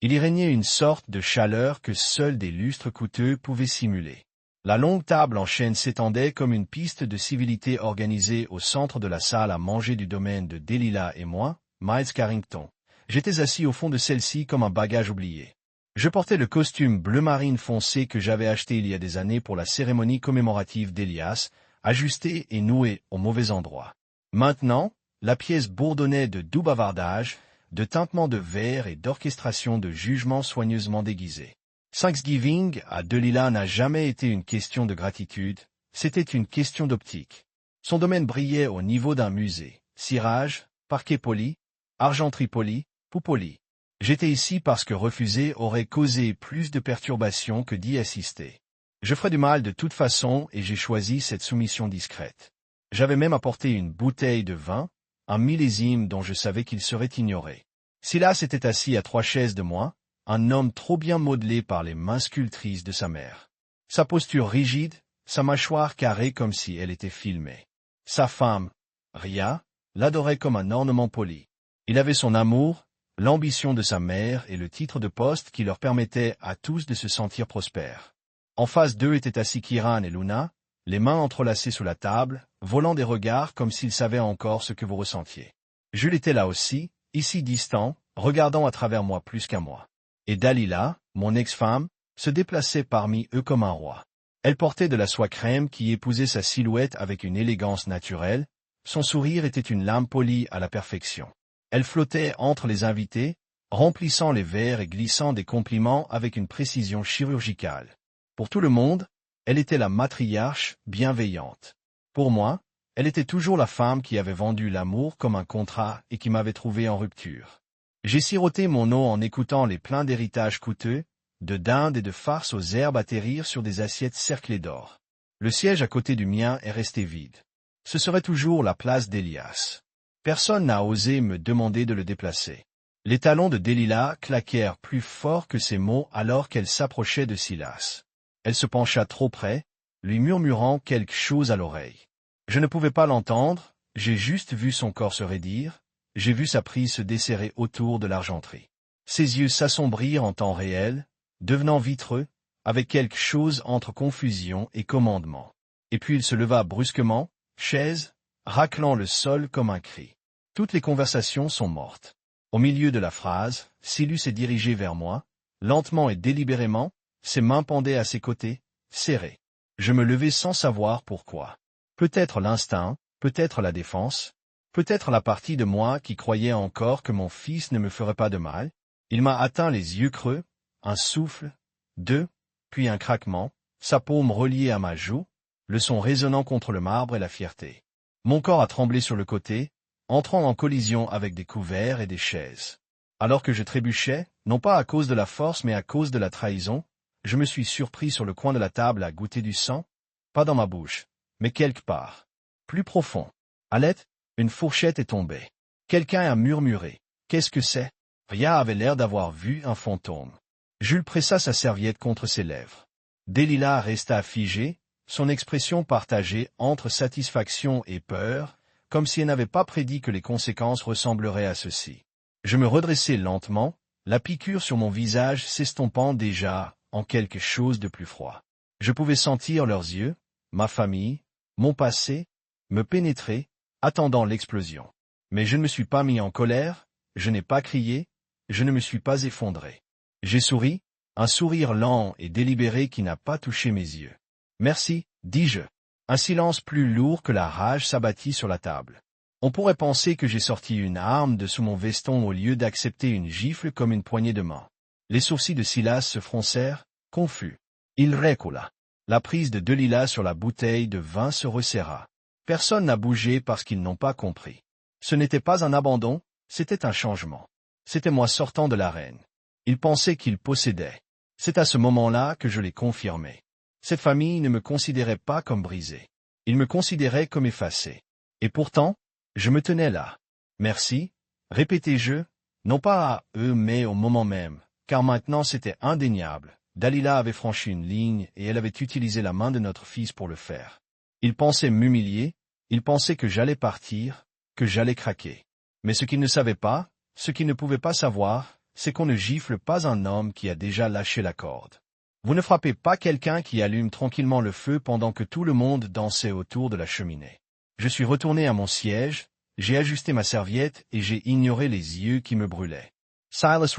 Il y régnait une sorte de chaleur que seuls des lustres coûteux pouvaient simuler. La longue table en chêne s'étendait comme une piste de civilité organisée au centre de la salle à manger du domaine de Delilah et moi, Miles Carrington. J'étais assis au fond de celle-ci comme un bagage oublié. Je portais le costume bleu marine foncé que j'avais acheté il y a des années pour la cérémonie commémorative d'Elias, ajusté et noué au mauvais endroit. Maintenant, la pièce bourdonnait de doux bavardages, de tintements de verre et d'orchestration de jugements soigneusement déguisés. Thanksgiving à Delilah n'a jamais été une question de gratitude, c'était une question d'optique. Son domaine brillait au niveau d'un musée. Cirage, parquet poli, argenterie polie, pou polie. J'étais ici parce que refuser aurait causé plus de perturbations que d'y assister. Je ferais du mal de toute façon et j'ai choisi cette soumission discrète. J'avais même apporté une bouteille de vin, un millésime dont je savais qu'il serait ignoré. Silas était assis à 3 chaises de moi, un homme trop bien modelé par les mains sculptrices de sa mère. Sa posture rigide, sa mâchoire carrée comme si elle était filmée. Sa femme, Ria, l'adorait comme un ornement poli. Il avait son amour, l'ambition de sa mère et le titre de poste qui leur permettait à tous de se sentir prospères. En face d'eux étaient assis Kiran et Luna, les mains entrelacées sous la table, volant des regards comme s'ils savaient encore ce que vous ressentiez. Jules était là aussi, ici distant, regardant à travers moi plus qu'à moi. Et Dalila, mon ex-femme, se déplaçait parmi eux comme un roi. Elle portait de la soie crème qui épousait sa silhouette avec une élégance naturelle, son sourire était une lame polie à la perfection. Elle flottait entre les invités, remplissant les verres et glissant des compliments avec une précision chirurgicale. Pour tout le monde, elle était la matriarche bienveillante. Pour moi, elle était toujours la femme qui avait vendu l'amour comme un contrat et qui m'avait trouvé en rupture. J'ai siroté mon eau en écoutant les pleins d'héritages coûteux, de dinde et de farce aux herbes atterrir sur des assiettes cerclées d'or. Le siège à côté du mien est resté vide. Ce serait toujours la place d'Elias. Personne n'a osé me demander de le déplacer. Les talons de Delilah claquèrent plus fort que ses mots alors qu'elle s'approchait de Silas. Elle se pencha trop près, lui murmurant quelque chose à l'oreille. Je ne pouvais pas l'entendre, j'ai juste vu son corps se raidir, j'ai vu sa prise se desserrer autour de l'argenterie. Ses yeux s'assombrirent en temps réel, devenant vitreux, avec quelque chose entre confusion et commandement. Et puis il se leva brusquement, chaise, raclant le sol comme un cri. Toutes les conversations sont mortes. Au milieu de la phrase, Silus s'est dirigé vers moi, lentement et délibérément, ses mains pendaient à ses côtés, serrées. Je me levai sans savoir pourquoi. Peut-être l'instinct, peut-être la défense, peut-être la partie de moi qui croyait encore que mon fils ne me ferait pas de mal. Il m'a atteint les yeux creux, un souffle, 2, puis un craquement, sa paume reliée à ma joue, le son résonnant contre le marbre et la fierté. Mon corps a tremblé sur le côté, entrant en collision avec des couverts et des chaises. Alors que je trébuchais, non pas à cause de la force mais à cause de la trahison, je me suis surpris sur le coin de la table à goûter du sang, pas dans ma bouche, mais quelque part. Plus profond. À l'aide, une fourchette est tombée. Quelqu'un a murmuré. Qu'est-ce que c'est? Ria avait l'air d'avoir vu un fantôme. Jules pressa sa serviette contre ses lèvres. Delilah resta figée, son expression partagée entre satisfaction et peur, comme si elle n'avait pas prédit que les conséquences ressembleraient à ceci. Je me redressai lentement, la piqûre sur mon visage s'estompant déjà en quelque chose de plus froid. Je pouvais sentir leurs yeux, ma famille, mon passé, me pénétrer, attendant l'explosion. Mais je ne me suis pas mis en colère, je n'ai pas crié, je ne me suis pas effondré. J'ai souri, un sourire lent et délibéré qui n'a pas touché mes yeux. Merci, dis-je. Un silence plus lourd que la rage s'abattit sur la table. On pourrait penser que j'ai sorti une arme de sous mon veston au lieu d'accepter une gifle comme une poignée de main. Les sourcils de Silas se froncèrent, confus. Il recula. La prise de Delilah sur la bouteille de vin se resserra. Personne n'a bougé parce qu'ils n'ont pas compris. Ce n'était pas un abandon, c'était un changement. C'était moi sortant de l'arène. Ils pensaient qu'ils possédaient. C'est à ce moment-là que je l'ai confirmé. Cette famille ne me considérait pas comme brisé. Ils me considéraient comme effacé. Et pourtant, je me tenais là. Merci, répétai-je, non pas à eux mais au moment même, car maintenant c'était indéniable. Dalila avait franchi une ligne et elle avait utilisé la main de notre fils pour le faire. Ils pensaient m'humilier, ils pensaient que j'allais partir, que j'allais craquer. Mais ce qu'ils ne savaient pas, ce qu'ils ne pouvaient pas savoir, c'est qu'on ne gifle pas un homme qui a déjà lâché la corde. Vous ne frappez pas quelqu'un qui allume tranquillement le feu pendant que tout le monde dansait autour de la cheminée. Je suis retourné à mon siège, j'ai ajusté ma serviette et j'ai ignoré les yeux qui me brûlaient. Silas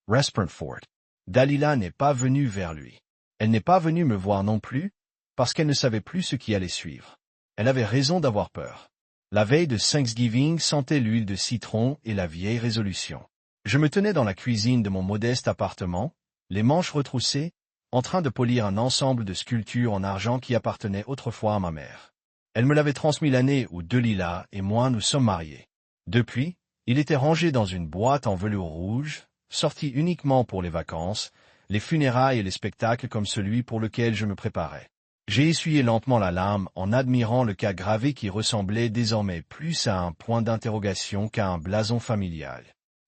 respirant fort. Dalila n'est pas venue vers lui. Elle n'est pas venue me voir non plus, parce qu'elle ne savait plus ce qui allait suivre. Elle avait raison d'avoir peur. La veille de Thanksgiving sentait l'huile de citron et la vieille résolution. Je me tenais dans la cuisine de mon modeste appartement, les manches retroussées, en train de polir un ensemble de sculptures en argent qui appartenait autrefois à ma mère. Elle me l'avait transmis l'année où Dalila et moi nous sommes mariés. Depuis, il était rangé dans une boîte en velours rouge, sorti uniquement pour les vacances, les funérailles et les spectacles comme celui pour lequel je me préparais. J'ai essuyé lentement la lame en admirant le cas gravé qui ressemblait désormais plus à un point d'interrogation qu'à un blason familial.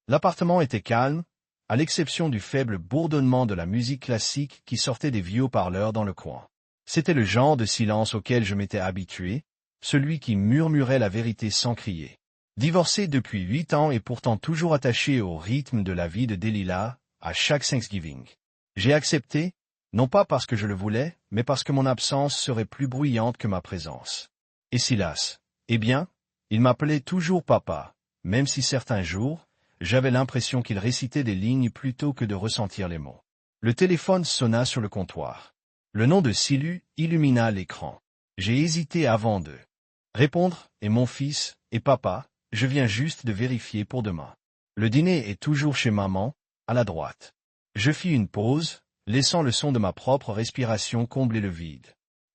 L'appartement était calme, à l'exception du faible bourdonnement de la musique classique qui sortait des vieux haut-parleurs dans le coin. C'était le genre de silence auquel je m'étais habitué, celui qui murmurait la vérité sans crier. Divorcé depuis 8 ans et pourtant toujours attaché au rythme de la vie de Dalila, à chaque Thanksgiving. J'ai accepté, non pas parce que je le voulais, mais parce que mon absence serait plus bruyante que ma présence. Et Silas, eh bien, il m'appelait toujours papa, même si certains jours, j'avais l'impression qu'il récitait des lignes plutôt que de ressentir les mots. Le téléphone sonna sur le comptoir. Le nom de Silu illumina l'écran. J'ai hésité avant de répondre, et mon fils, et papa, je viens juste de vérifier pour demain. Le dîner est toujours chez maman, à la droite. Je fis une pause, laissant le son de ma propre respiration combler le vide.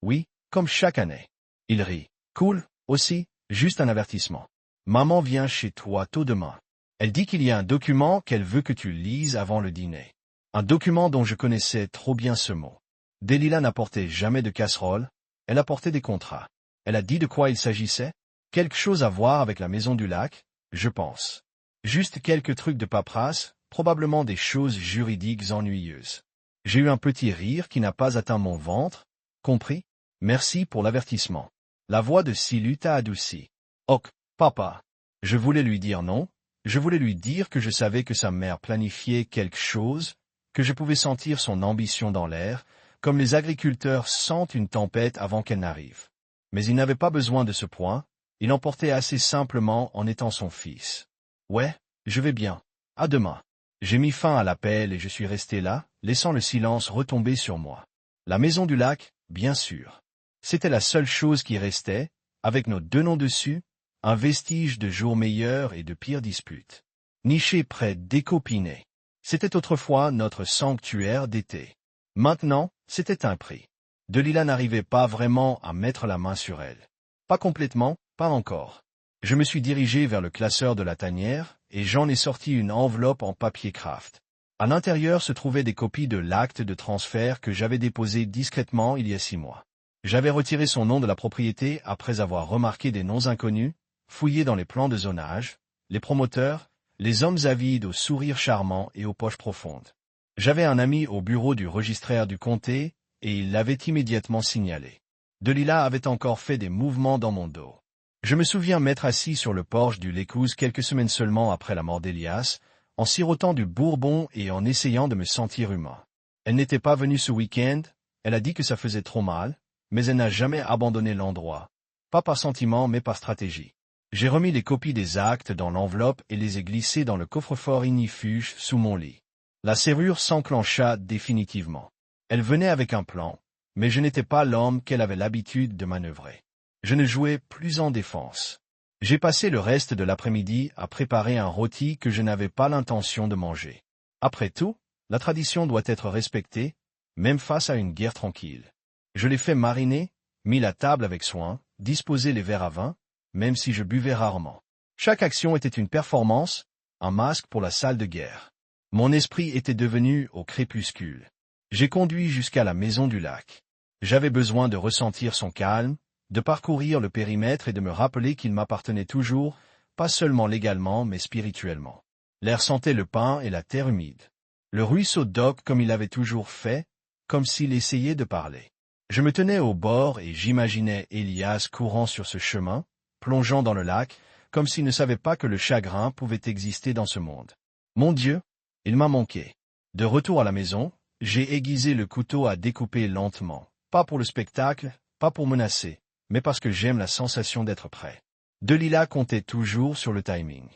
Oui, comme chaque année. Il rit. Cool, aussi, juste un avertissement. Maman vient chez toi tôt demain. Elle dit qu'il y a un document qu'elle veut que tu lises avant le dîner. Un document dont je connaissais trop bien ce mot. Dalila n'apportait jamais de casserole, elle apportait des contrats. Elle a dit de quoi il s'agissait? Quelque chose à voir avec la maison du lac, je pense. Juste quelques trucs de paperasse, probablement des choses juridiques ennuyeuses. J'ai eu un petit rire qui n'a pas atteint mon ventre, compris? Merci pour l'avertissement. La voix de Silu t'a adouci. Ok, papa. Je voulais lui dire non, je voulais lui dire que je savais que sa mère planifiait quelque chose, que je pouvais sentir son ambition dans l'air, comme les agriculteurs sentent une tempête avant qu'elle n'arrive. Mais il n'avait pas besoin de ce point, il emportait assez simplement en étant son fils. Ouais, je vais bien. À demain. J'ai mis fin à l'appel et je suis resté là, laissant le silence retomber sur moi. La maison du lac, bien sûr. C'était la seule chose qui restait, avec nos 2 noms dessus, un vestige de jours meilleurs et de pires disputes. Niché près d'Écopiné. C'était autrefois notre sanctuaire d'été. Maintenant, c'était un prix. Dalila n'arrivait pas vraiment à mettre la main sur elle. Pas complètement, pas encore. Je me suis dirigé vers le classeur de la tanière, et j'en ai sorti une enveloppe en papier craft. À l'intérieur se trouvaient des copies de l'acte de transfert que j'avais déposé discrètement il y a 6 mois. J'avais retiré son nom de la propriété après avoir remarqué des noms inconnus, fouillé dans les plans de zonage, les promoteurs, les hommes avides aux sourires charmants et aux poches profondes. J'avais un ami au bureau du registraire du comté, et il l'avait immédiatement signalé. Dalila avait encore fait des mouvements dans mon dos. Je me souviens m'être assis sur le porche du Lécouse quelques semaines seulement après la mort d'Elias, en sirotant du bourbon et en essayant de me sentir humain. Elle n'était pas venue ce week-end, elle a dit que ça faisait trop mal, mais elle n'a jamais abandonné l'endroit. Pas par sentiment mais par stratégie. J'ai remis les copies des actes dans l'enveloppe et les ai glissées dans le coffre-fort ignifuge sous mon lit. La serrure s'enclencha définitivement. Elle venait avec un plan, mais je n'étais pas l'homme qu'elle avait l'habitude de manœuvrer. Je ne jouais plus en défense. J'ai passé le reste de l'après-midi à préparer un rôti que je n'avais pas l'intention de manger. Après tout, la tradition doit être respectée, même face à une guerre tranquille. Je l'ai fait mariner, mis la table avec soin, disposé les verres à vin, même si je buvais rarement. Chaque action était une performance, un masque pour la salle de guerre. Mon esprit était devenu au crépuscule. J'ai conduit jusqu'à la maison du lac. J'avais besoin de ressentir son calme, de parcourir le périmètre et de me rappeler qu'il m'appartenait toujours, pas seulement légalement mais spirituellement. L'air sentait le pain et la terre humide. Le ruisseau d'Oc comme il avait toujours fait, comme s'il essayait de parler. Je me tenais au bord et j'imaginais Elias courant sur ce chemin, plongeant dans le lac, comme s'il ne savait pas que le chagrin pouvait exister dans ce monde. Mon Dieu, il m'a manqué. De retour à la maison, j'ai aiguisé le couteau à découper lentement, pas pour le spectacle, pas pour menacer, mais parce que j'aime la sensation d'être prêt. Delilah comptait toujours sur le timing.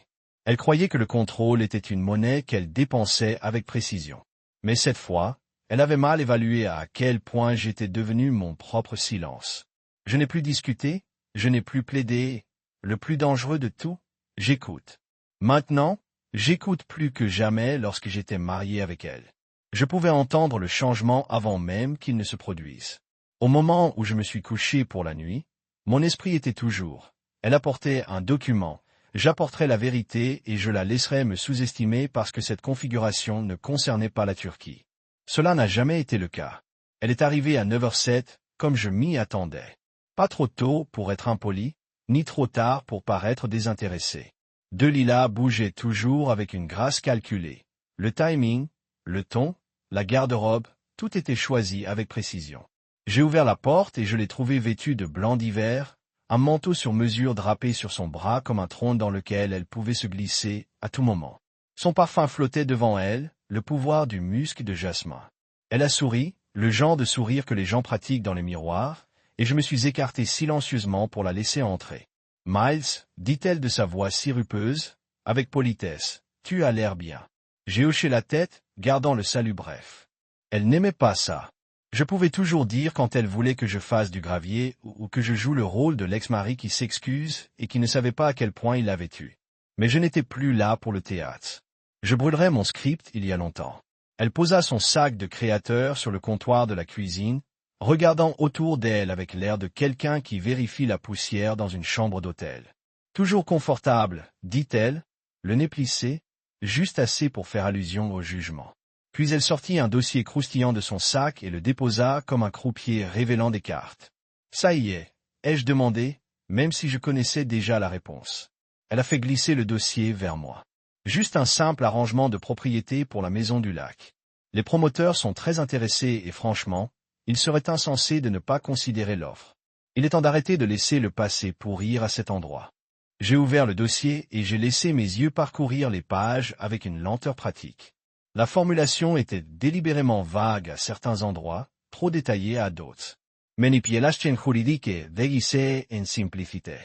Elle croyait que le contrôle était une monnaie qu'elle dépensait avec précision. Mais cette fois, elle avait mal évalué à quel point j'étais devenu mon propre silence. Je n'ai plus discuté, je n'ai plus plaidé, le plus dangereux de tout, j'écoute. Maintenant, j'écoute plus que jamais lorsque j'étais marié avec elle. Je pouvais entendre le changement avant même qu'il ne se produise. Au moment où je me suis couché pour la nuit, mon esprit était toujours. Elle apportait un document, j'apporterai la vérité et je la laisserai me sous-estimer parce que cette configuration ne concernait pas la Turquie. Cela n'a jamais été le cas. Elle est arrivée à 9h07, comme je m'y attendais. Pas trop tôt pour être impoli, ni trop tard pour paraître désintéressé. Delilah bougeait toujours avec une grâce calculée. Le timing, le ton, la garde-robe, tout était choisi avec précision. J'ai ouvert la porte et je l'ai trouvée vêtue de blanc d'hiver, un manteau sur mesure drapé sur son bras comme un trône dans lequel elle pouvait se glisser à tout moment. Son parfum flottait devant elle, le pouvoir du musc de jasmin. Elle a souri, le genre de sourire que les gens pratiquent dans les miroirs, et je me suis écarté silencieusement pour la laisser entrer. « Miles, dit-elle de sa voix sirupeuse, avec politesse, tu as l'air bien. » J'ai hoché la tête, gardant le salut bref. Elle n'aimait pas ça. Je pouvais toujours dire quand elle voulait que je fasse du gravier ou que je joue le rôle de l'ex-mari qui s'excuse et qui ne savait pas à quel point il l'avait eu. Mais je n'étais plus là pour le théâtre. Je brûlerais mon script il y a longtemps. Elle posa son sac de créateur sur le comptoir de la cuisine, regardant autour d'elle avec l'air de quelqu'un qui vérifie la poussière dans une chambre d'hôtel. Toujours confortable, dit-elle, le nez plissé, juste assez pour faire allusion au jugement. Puis elle sortit un dossier croustillant de son sac et le déposa comme un croupier révélant des cartes. « Ça y est, ai-je demandé, même si je connaissais déjà la réponse. » Elle a fait glisser le dossier vers moi. Juste un simple arrangement de propriété pour la maison du lac. Les promoteurs sont très intéressés et franchement, il serait insensé de ne pas considérer l'offre. Il est temps d'arrêter de laisser le passé pourrir à cet endroit. J'ai ouvert le dossier et j'ai laissé mes yeux parcourir les pages avec une lenteur pratique. La formulation était délibérément vague à certains endroits, trop détaillée à d'autres. Manipulation juridique déguisée en simplicité.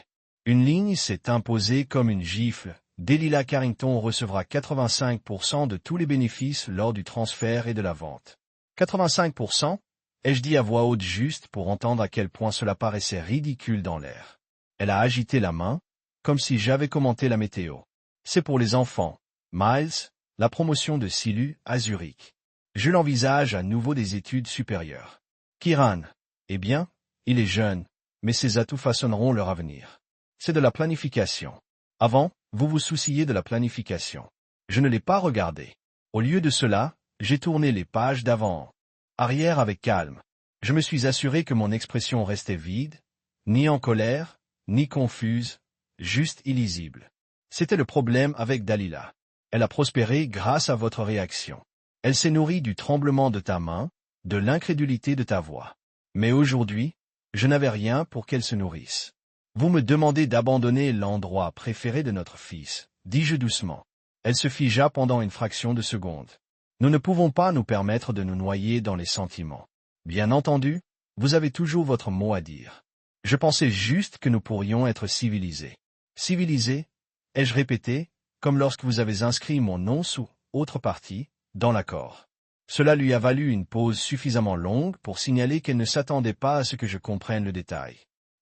Une ligne s'est imposée comme une gifle. Delilah Carrington recevra 85% de tous les bénéfices lors du transfert et de la vente. 85%? Ai-je dit à voix haute juste pour entendre à quel point cela paraissait ridicule dans l'air. Elle a agité la main, comme si j'avais commenté la météo. C'est pour les enfants. Miles, la promotion de Silu à Zurich. Je l'envisage à nouveau des études supérieures. Kiran, eh bien, il est jeune, mais ses atouts façonneront leur avenir. C'est de la planification. Avant, vous vous souciez de la planification. Je ne l'ai pas regardé. Au lieu de cela, j'ai tourné les pages d'avant. Arrière avec calme. Je me suis assuré que mon expression restait vide, ni en colère, ni confuse, juste illisible. C'était le problème avec Delilah. Elle a prospéré grâce à votre réaction. Elle s'est nourrie du tremblement de ta main, de l'incrédulité de ta voix. Mais aujourd'hui, je n'avais rien pour qu'elle se nourrisse. Vous me demandez d'abandonner l'endroit préféré de notre fils, dis-je doucement. Elle se figea pendant une fraction de seconde. Nous ne pouvons pas nous permettre de nous noyer dans les sentiments. Bien entendu, vous avez toujours votre mot à dire. Je pensais juste que nous pourrions être civilisés. Civilisés, ai-je répété, comme lorsque vous avez inscrit mon nom sous « autre partie » dans l'accord. Cela lui a valu une pause suffisamment longue pour signaler qu'elle ne s'attendait pas à ce que je comprenne le détail.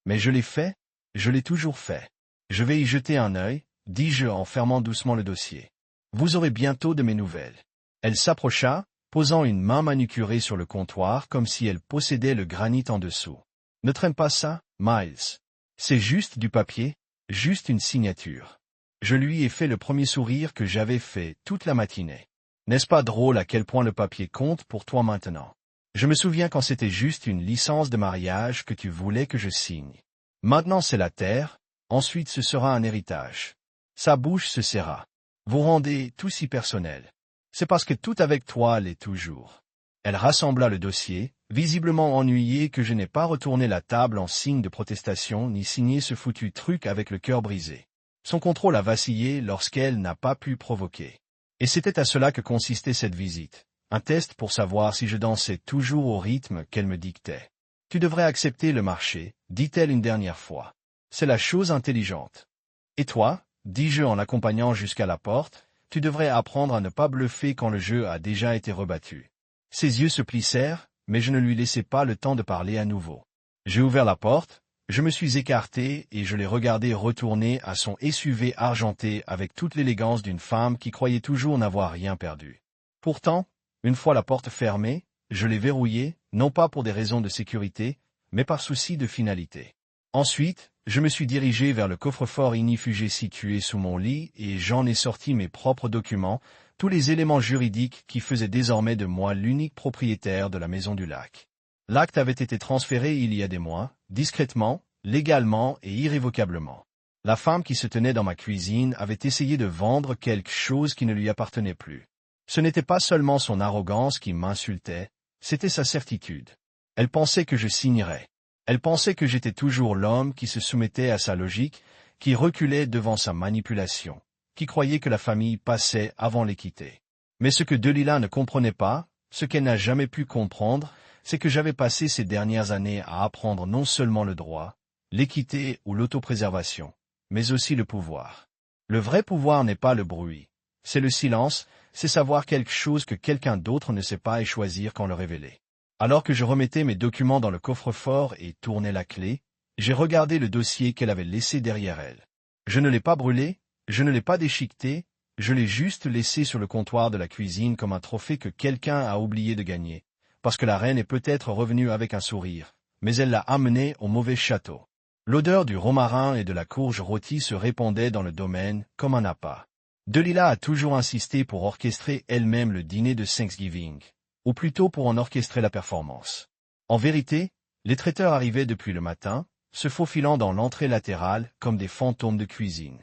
Mais je l'ai fait, je l'ai toujours fait. Je vais y jeter un œil, dis-je en fermant doucement le dossier. Vous aurez bientôt de mes nouvelles. Elle s'approcha, posant une main manucurée sur le comptoir comme si elle possédait le granit en dessous. Ne traîne pas ça, Miles. C'est juste du papier, juste une signature. Je lui ai fait le premier sourire que j'avais fait toute la matinée. N'est-ce pas drôle à quel point le papier compte pour toi maintenant? Je me souviens quand c'était juste une licence de mariage que tu voulais que je signe. Maintenant c'est la terre, ensuite ce sera un héritage. Sa bouche se serra. Vous rendez tout si personnel. C'est parce que tout avec toi l'est toujours. Elle rassembla le dossier, visiblement ennuyée que je n'ai pas retourné la table en signe de protestation ni signé ce foutu truc avec le cœur brisé. Son contrôle a vacillé lorsqu'elle n'a pas pu provoquer. Et c'était à cela que consistait cette visite. Un test pour savoir si je dansais toujours au rythme qu'elle me dictait. Tu devrais accepter le marché, dit-elle une dernière fois. C'est la chose intelligente. Et toi, dis-je en l'accompagnant jusqu'à la porte, tu devrais apprendre à ne pas bluffer quand le jeu a déjà été rebattu. Ses yeux se plissèrent, mais je ne lui laissai pas le temps de parler à nouveau. J'ai ouvert la porte, je me suis écarté et je l'ai regardé retourner à son SUV argenté avec toute l'élégance d'une femme qui croyait toujours n'avoir rien perdu. Pourtant, une fois la porte fermée, je l'ai verrouillée, non pas pour des raisons de sécurité, mais par souci de finalité. Ensuite, je me suis dirigé vers le coffre-fort ignifugé situé sous mon lit et j'en ai sorti mes propres documents, tous les éléments juridiques qui faisaient désormais de moi l'unique propriétaire de la Maison du Lac. L'acte avait été transféré il y a des mois, discrètement, légalement et irrévocablement. La femme qui se tenait dans ma cuisine avait essayé de vendre quelque chose qui ne lui appartenait plus. Ce n'était pas seulement son arrogance qui m'insultait, c'était sa certitude. Elle pensait que je signerais. Elle pensait que j'étais toujours l'homme qui se soumettait à sa logique, qui reculait devant sa manipulation, qui croyait que la famille passait avant l'équité. Mais ce que Delilah ne comprenait pas, ce qu'elle n'a jamais pu comprendre, c'est que j'avais passé ces dernières années à apprendre non seulement le droit, l'équité ou l'autopréservation, mais aussi le pouvoir. Le vrai pouvoir n'est pas le bruit, c'est le silence, c'est savoir quelque chose que quelqu'un d'autre ne sait pas et choisir quand le révéler. Alors que je remettais mes documents dans le coffre-fort et tournais la clé, j'ai regardé le dossier qu'elle avait laissé derrière elle. Je ne l'ai pas brûlé, je ne l'ai pas déchiqueté, je l'ai juste laissé sur le comptoir de la cuisine comme un trophée que quelqu'un a oublié de gagner, parce que la reine est peut-être revenue avec un sourire, mais elle l'a amené au mauvais château. L'odeur du romarin et de la courge rôtie se répandait dans le domaine comme un appât. Delilah a toujours insisté pour orchestrer elle-même le dîner de Thanksgiving, ou plutôt pour en orchestrer la performance. En vérité, les traiteurs arrivaient depuis le matin, se faufilant dans l'entrée latérale comme des fantômes de cuisine.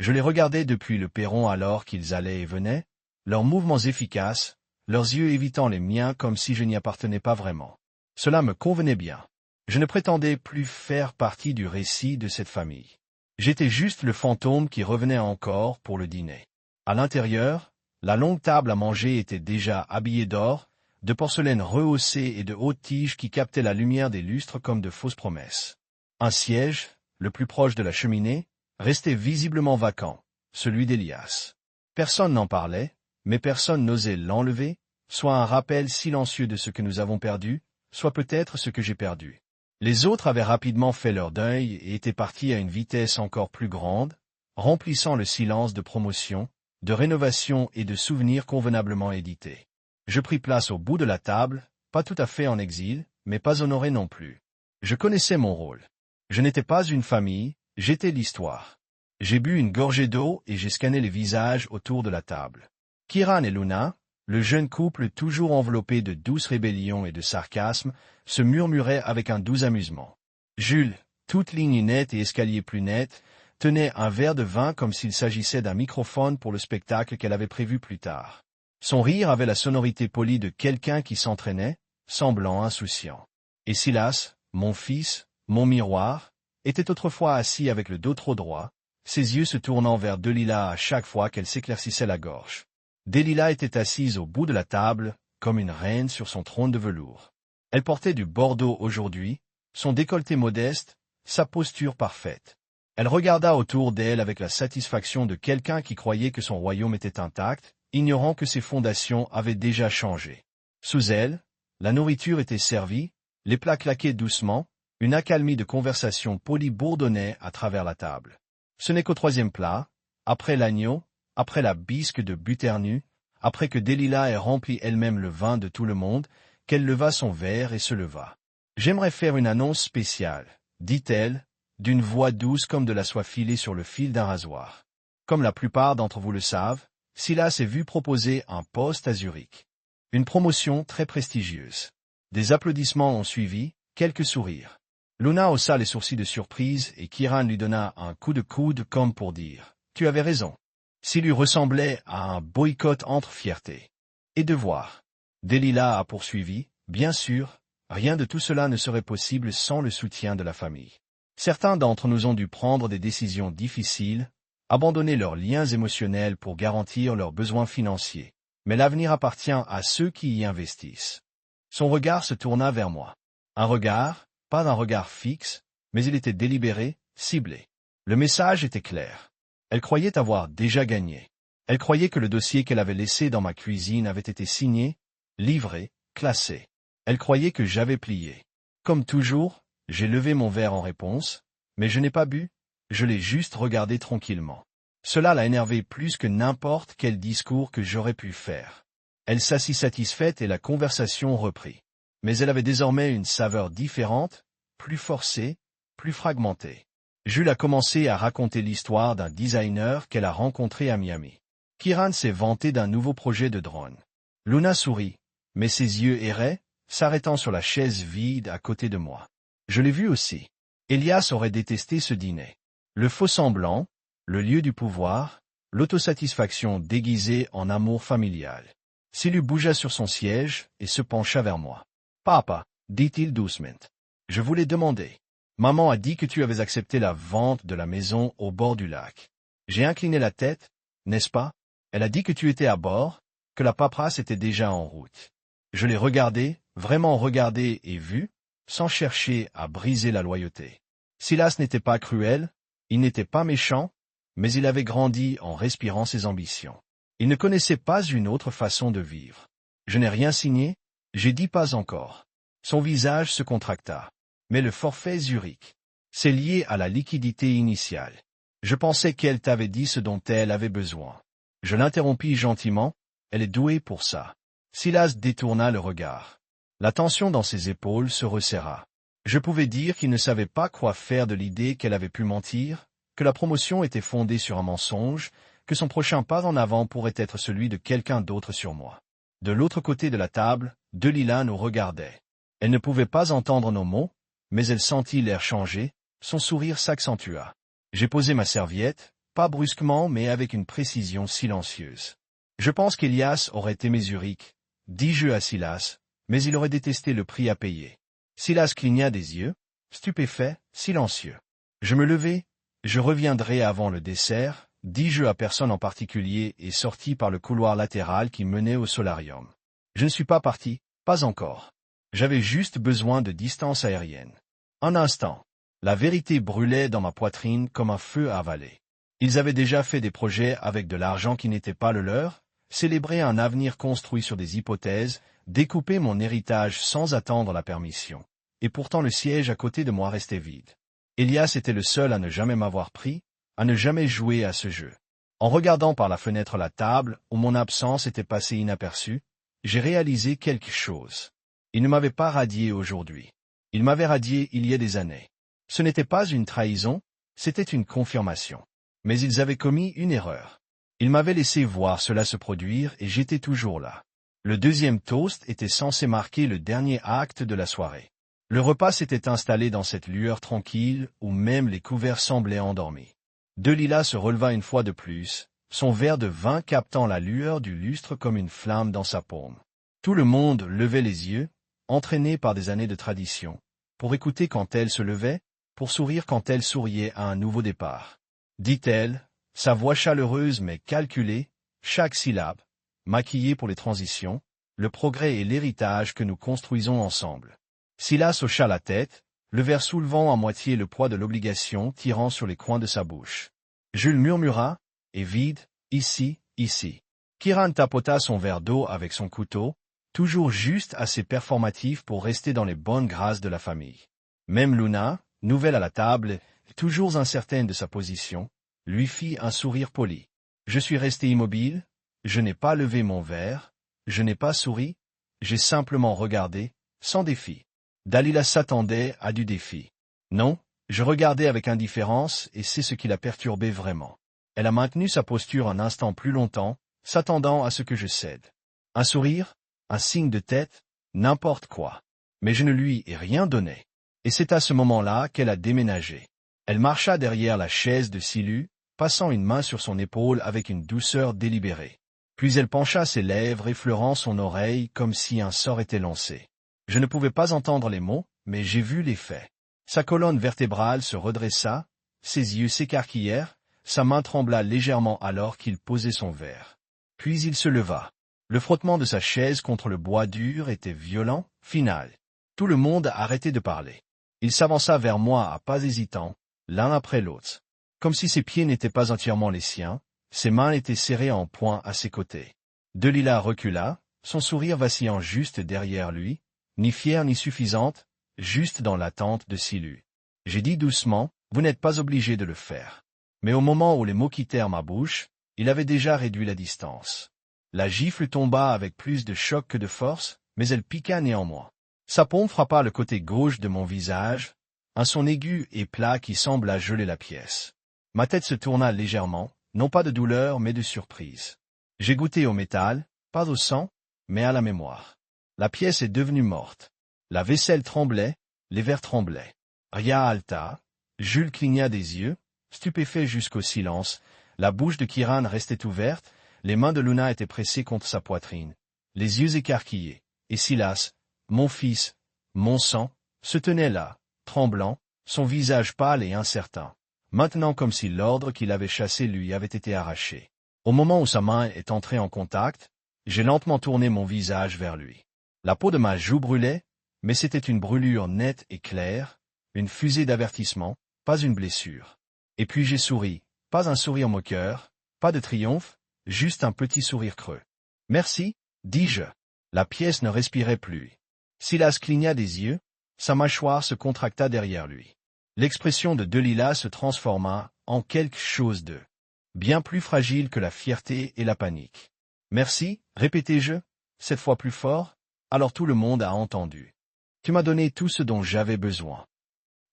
Je les regardais depuis le perron alors qu'ils allaient et venaient, leurs mouvements efficaces, leurs yeux évitant les miens comme si je n'y appartenais pas vraiment. Cela me convenait bien. Je ne prétendais plus faire partie du récit de cette famille. J'étais juste le fantôme qui revenait encore pour le dîner. À l'intérieur, la longue table à manger était déjà habillée d'or, de porcelaine rehaussée et de hautes tiges qui captaient la lumière des lustres comme de fausses promesses. Un siège, le plus proche de la cheminée, restait visiblement vacant, celui d'Elias. Personne n'en parlait, mais personne n'osait l'enlever, soit un rappel silencieux de ce que nous avons perdu, soit peut-être ce que j'ai perdu. Les autres avaient rapidement fait leur deuil et étaient partis à une vitesse encore plus grande, remplissant le silence de promotion, de rénovation et de souvenirs convenablement édités. Je pris place au bout de la table, pas tout à fait en exil, mais pas honoré non plus. Je connaissais mon rôle. Je n'étais pas une famille, j'étais l'histoire. J'ai bu une gorgée d'eau et j'ai scanné les visages autour de la table. Kiran et Luna, le jeune couple toujours enveloppé de douce rébellion et de sarcasme, se murmurait avec un doux amusement. Jules, toute ligne nette et escalier plus net, tenait un verre de vin comme s'il s'agissait d'un microphone pour le spectacle qu'elle avait prévu plus tard. Son rire avait la sonorité polie de quelqu'un qui s'entraînait, semblant insouciant. Et Silas, mon fils, mon miroir, était autrefois assis avec le dos trop droit, ses yeux se tournant vers Delilah à chaque fois qu'elle s'éclaircissait la gorge. Delilah était assise au bout de la table, comme une reine sur son trône de velours. Elle portait du bordeaux aujourd'hui, son décolleté modeste, sa posture parfaite. Elle regarda autour d'elle avec la satisfaction de quelqu'un qui croyait que son royaume était intact, ignorant que ses fondations avaient déjà changé. Sous elle, la nourriture était servie, les plats claquaient doucement, une accalmie de conversation polie bourdonnait à travers la table. Ce n'est qu'au troisième plat, après l'agneau, après la bisque de Buternu, après que Delilah ait rempli elle-même le vin de tout le monde, qu'elle leva son verre et se leva. « J'aimerais faire une annonce spéciale, » dit-elle, d'une voix douce comme de la soie filée sur le fil d'un rasoir. Comme la plupart d'entre vous le savent, Silas s'est vu proposer un poste à Zurich. Une promotion très prestigieuse. Des applaudissements ont suivi, quelques sourires. Luna haussa les sourcils de surprise et Kiran lui donna un coup de coude comme pour dire « Tu avais raison ». S'il lui ressemblait à un boycott entre fierté et devoir. Delilah a poursuivi, bien sûr, rien de tout cela ne serait possible sans le soutien de la famille. Certains d'entre nous ont dû prendre des décisions difficiles, abandonner leurs liens émotionnels pour garantir leurs besoins financiers. Mais l'avenir appartient à ceux qui y investissent. Son regard se tourna vers moi. Un regard, pas un regard fixe, mais il était délibéré, ciblé. Le message était clair. Elle croyait avoir déjà gagné. Elle croyait que le dossier qu'elle avait laissé dans ma cuisine avait été signé, livré, classé. Elle croyait que j'avais plié. Comme toujours, j'ai levé mon verre en réponse, mais je n'ai pas bu, je l'ai juste regardé tranquillement. Cela l'a énervée plus que n'importe quel discours que j'aurais pu faire. Elle s'assit satisfaite et la conversation reprit. Mais elle avait désormais une saveur différente, plus forcée, plus fragmentée. Jules a commencé à raconter l'histoire d'un designer qu'elle a rencontré à Miami. Kiran s'est vanté d'un nouveau projet de drone. Luna sourit, mais ses yeux erraient, s'arrêtant sur la chaise vide à côté de moi. Je l'ai vu aussi. Elias aurait détesté ce dîner. Le faux-semblant, le lieu du pouvoir, l'autosatisfaction déguisée en amour familial. Silu bougea sur son siège et se pencha vers moi. « Papa, dit-il doucement. Je voulais demander. Maman a dit que tu avais accepté la vente de la maison au bord du lac. J'ai incliné la tête, n'est-ce pas? Elle a dit que tu étais à bord, que la paperasse était déjà en route. Je l'ai regardé, vraiment regardé et vu, sans chercher à briser la loyauté. Silas n'était pas cruel, il n'était pas méchant, mais il avait grandi en respirant ses ambitions. Il ne connaissait pas une autre façon de vivre. Je n'ai rien signé, j'ai dit pas encore. Son visage se contracta. Mais le forfait Zurich, c'est lié à la liquidité initiale. Je pensais qu'elle t'avait dit ce dont elle avait besoin. Je l'interrompis gentiment, elle est douée pour ça. Silas détourna le regard. La tension dans ses épaules se resserra. Je pouvais dire qu'il ne savait pas quoi faire de l'idée qu'elle avait pu mentir, que la promotion était fondée sur un mensonge, que son prochain pas en avant pourrait être celui de quelqu'un d'autre sur moi. De l'autre côté de la table, Delilah nous regardait. Elle ne pouvait pas entendre nos mots, mais elle sentit l'air changer, son sourire s'accentua. J'ai posé ma serviette, pas brusquement mais avec une précision silencieuse. Je pense qu'Elias aurait aimé Zurich, dis-je à Silas, mais il aurait détesté le prix à payer. Silas cligna des yeux, stupéfait, silencieux. Je me levai, je reviendrai avant le dessert, dis-je à personne en particulier et sortis par le couloir latéral qui menait au solarium. Je ne suis pas parti, pas encore. J'avais juste besoin de distance aérienne. Un instant. La vérité brûlait dans ma poitrine comme un feu avalé. Ils avaient déjà fait des projets avec de l'argent qui n'était pas le leur, célébré un avenir construit sur des hypothèses, découpé mon héritage sans attendre la permission. Et pourtant le siège à côté de moi restait vide. Elias était le seul à ne jamais m'avoir pris, à ne jamais jouer à ce jeu. En regardant par la fenêtre la table, où mon absence était passée inaperçue, j'ai réalisé quelque chose. Il ne m'avait pas radié aujourd'hui. Il m'avait radié il y a des années. Ce n'était pas une trahison, c'était une confirmation. Mais ils avaient commis une erreur. Ils m'avaient laissé voir cela se produire et j'étais toujours là. Le deuxième toast était censé marquer le dernier acte de la soirée. Le repas s'était installé dans cette lueur tranquille où même les couverts semblaient endormis. Delilah se releva une fois de plus, son verre de vin captant la lueur du lustre comme une flamme dans sa paume. Tout le monde levait les yeux, entraîné par des années de tradition, pour écouter quand elle se levait, pour sourire quand elle souriait à un nouveau départ. Dit-elle, sa voix chaleureuse mais calculée, chaque syllabe, maquillée pour les transitions, le progrès et l'héritage que nous construisons ensemble. Silas hocha la tête, le verre soulevant à moitié le poids de l'obligation tirant sur les coins de sa bouche. Jules murmura, « Et vide, ici, ici. » Kiran tapota son verre d'eau avec son couteau, toujours juste assez performatif pour rester dans les bonnes grâces de la famille. Même Luna, nouvelle à la table, toujours incertaine de sa position, lui fit un sourire poli. Je suis resté immobile, je n'ai pas levé mon verre, je n'ai pas souri, j'ai simplement regardé, sans défi. Delilah s'attendait à du défi. Non, je regardais avec indifférence et c'est ce qui l'a perturbée vraiment. Elle a maintenu sa posture un instant plus longtemps, s'attendant à ce que je cède. Un sourire, un signe de tête, n'importe quoi. Mais je ne lui ai rien donné. Et c'est à ce moment-là qu'elle a déménagé. Elle marcha derrière la chaise de Silu, passant une main sur son épaule avec une douceur délibérée. Puis elle pencha ses lèvres effleurant son oreille comme si un sort était lancé. Je ne pouvais pas entendre les mots, mais j'ai vu les faits. Sa colonne vertébrale se redressa, ses yeux s'écarquillèrent, Sa main trembla légèrement alors qu'il posait son verre. Puis il se leva. Le frottement de sa chaise contre le bois dur était violent, final. Tout le monde arrêtait de parler. Il s'avança vers moi à pas hésitants, l'un après l'autre. Comme si ses pieds n'étaient pas entièrement les siens, ses mains étaient serrées en poing à ses côtés. Delilah recula, son sourire vacillant juste derrière lui, ni fière ni suffisante, juste dans l'attente de Silu. J'ai dit doucement, vous n'êtes pas obligé de le faire. Mais au moment où les mots quittèrent ma bouche, il avait déjà réduit la distance. La gifle tomba avec plus de choc que de force, mais elle piqua néanmoins. Sa paume frappa le côté gauche de mon visage, un son aigu et plat qui sembla geler la pièce. Ma tête se tourna légèrement, non pas de douleur mais de surprise. J'ai goûté au métal, pas au sang, mais à la mémoire. La pièce est devenue morte. La vaisselle tremblait, les verres tremblaient. Ria halta, Jules cligna des yeux, stupéfait jusqu'au silence, la bouche de Kiran restait ouverte, les mains de Luna étaient pressées contre sa poitrine, les yeux écarquillés, et Silas, mon fils, mon sang, se tenait là, tremblant, son visage pâle et incertain, maintenant comme si l'ordre qu'il avait chassé lui avait été arraché. Au moment où sa main est entrée en contact, j'ai lentement tourné mon visage vers lui. La peau de ma joue brûlait, mais c'était une brûlure nette et claire, une fusée d'avertissement, pas une blessure. Et puis j'ai souri, pas un sourire moqueur, pas de triomphe, juste un petit sourire creux. Merci, dis-je. La pièce ne respirait plus. Silas cligna des yeux, sa mâchoire se contracta derrière lui. L'expression de Delilah se transforma en quelque chose de bien plus fragile que la fierté et la panique. Merci, répétai-je, cette fois plus fort, alors tout le monde a entendu. Tu m'as donné tout ce dont j'avais besoin.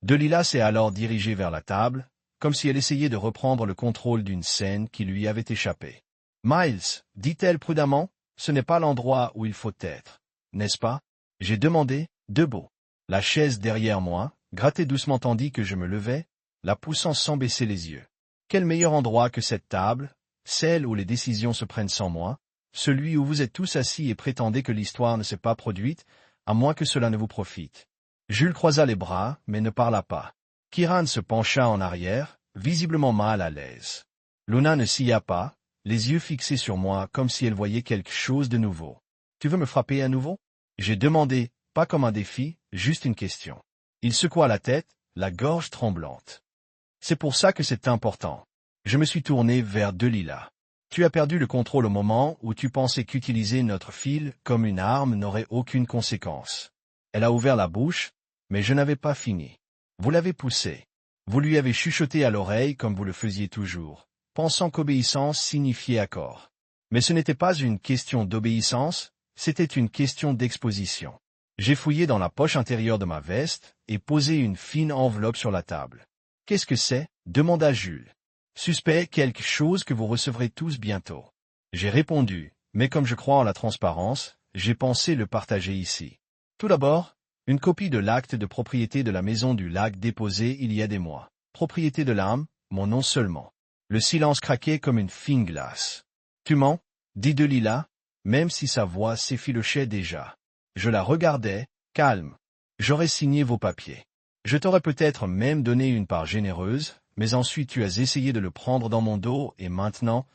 Delilah s'est alors dirigée vers la table, comme si elle essayait de reprendre le contrôle d'une scène qui lui avait échappé. Miles, dit-elle prudemment, ce n'est pas l'endroit où il faut être, n'est-ce pas? J'ai demandé, debout. La chaise derrière moi, grattait doucement tandis que je me levais, la poussant sans baisser les yeux. Quel meilleur endroit que cette table, celle où les décisions se prennent sans moi, celui où vous êtes tous assis et prétendez que l'histoire ne s'est pas produite, à moins que cela ne vous profite. Jules croisa les bras, mais ne parla pas. Kiran se pencha en arrière, visiblement mal à l'aise. Luna ne sia pas, les yeux fixés sur moi comme si elle voyait quelque chose de nouveau. « Tu veux me frapper à nouveau ?» J'ai demandé, pas comme un défi, juste une question. Il secoua la tête, la gorge tremblante. « C'est pour ça que c'est important. » Je me suis tourné vers Delilah. « Tu as perdu le contrôle au moment où tu pensais qu'utiliser notre fil comme une arme n'aurait aucune conséquence. » Elle a ouvert la bouche, mais je n'avais pas fini. Vous l'avez poussé. Vous lui avez chuchoté à l'oreille comme vous le faisiez toujours, pensant qu'obéissance signifiait accord. Mais ce n'était pas une question d'obéissance, c'était une question d'exposition. J'ai fouillé dans la poche intérieure de ma veste et posé une fine enveloppe sur la table. « Qu'est-ce que c'est » demanda Jules. « Suspect quelque chose que vous recevrez tous bientôt. » J'ai répondu, mais comme je crois en la transparence, j'ai pensé le partager ici. Tout d'abord, une copie de l'acte de propriété de la maison du lac déposé il y a des mois. Propriété de l'âme, mon nom seulement. Le silence craquait comme une fine glace. « Tu mens » dit Delilah, même si sa voix s'effilochait déjà. Je la regardais, calme. « J'aurais signé vos papiers. Je t'aurais peut-être même donné une part généreuse, mais ensuite tu as essayé de le prendre dans mon dos et maintenant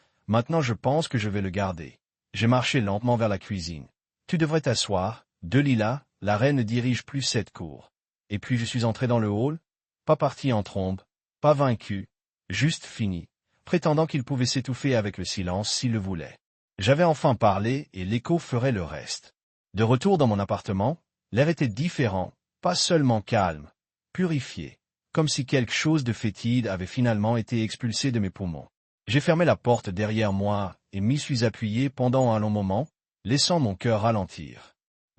je pense que je vais le garder. » J'ai marché lentement vers la cuisine. « Tu devrais t'asseoir, Delilah. La reine ne dirige plus cette cour. » Et puis je suis entré dans le hall, pas parti en trombe, pas vaincu, juste fini, prétendant qu'il pouvait s'étouffer avec le silence s'il le voulait. J'avais enfin parlé et l'écho ferait le reste. De retour dans mon appartement, l'air était différent, pas seulement calme, purifié, comme si quelque chose de fétide avait finalement été expulsé de mes poumons. J'ai fermé la porte derrière moi et m'y suis appuyé pendant un long moment, laissant mon cœur ralentir.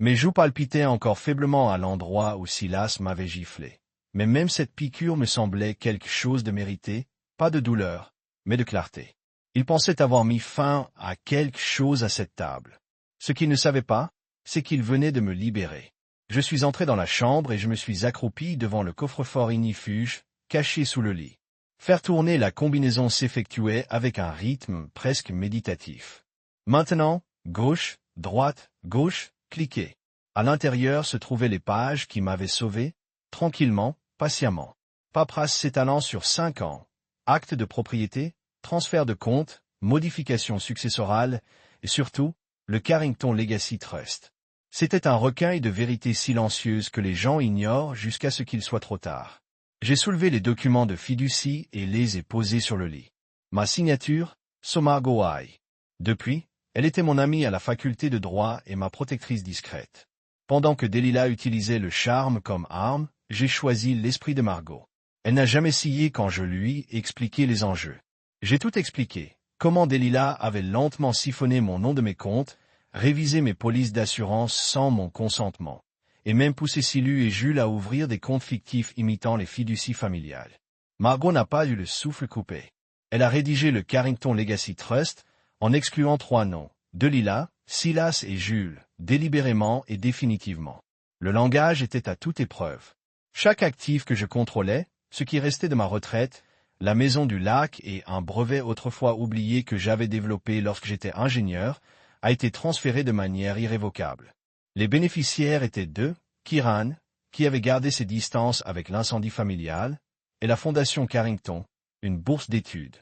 Mes joues palpitaient encore faiblement à l'endroit où Silas m'avait giflé. Mais même cette piqûre me semblait quelque chose de mérité, pas de douleur, mais de clarté. Il pensait avoir mis fin à quelque chose à cette table. Ce qu'il ne savait pas, c'est qu'il venait de me libérer. Je suis entré dans la chambre et je me suis accroupi devant le coffre-fort ignifuge, caché sous le lit. Faire tourner la combinaison s'effectuait avec un rythme presque méditatif. Maintenant, gauche, droite, gauche, cliquer. À l'intérieur se trouvaient les pages qui m'avaient sauvé, tranquillement, patiemment. Paperasse s'étalant sur 5 ans. acte de propriété, transfert de compte, modification successorale, et surtout, le Carrington Legacy Trust. C'était un recueil de vérités silencieuses que les gens ignorent jusqu'à ce qu'il soit trop tard. J'ai soulevé les documents de fiducie et les ai posés sur le lit. Ma signature, Somargo I. Depuis, elle était mon amie à la faculté de droit et ma protectrice discrète. Pendant que Delilah utilisait le charme comme arme, j'ai choisi l'esprit de Margot. Elle n'a jamais scié quand je lui ai expliqué les enjeux. J'ai tout expliqué, comment Delilah avait lentement siphonné mon nom de mes comptes, révisé mes polices d'assurance sans mon consentement, et même poussé Silu et Jules à ouvrir des comptes fictifs imitant les fiducies familiales. Margot n'a pas eu le souffle coupé. Elle a rédigé le Carrington Legacy Trust, en excluant 3 noms, Delilah, Silas et Jules, délibérément et définitivement. Le langage était à toute épreuve. Chaque actif que je contrôlais, ce qui restait de ma retraite, la maison du lac et un brevet autrefois oublié que j'avais développé lorsque j'étais ingénieur, a été transféré de manière irrévocable. Les bénéficiaires étaient deux, Kiran, qui avait gardé ses distances avec l'incendie familial, et la Fondation Carrington, une bourse d'études.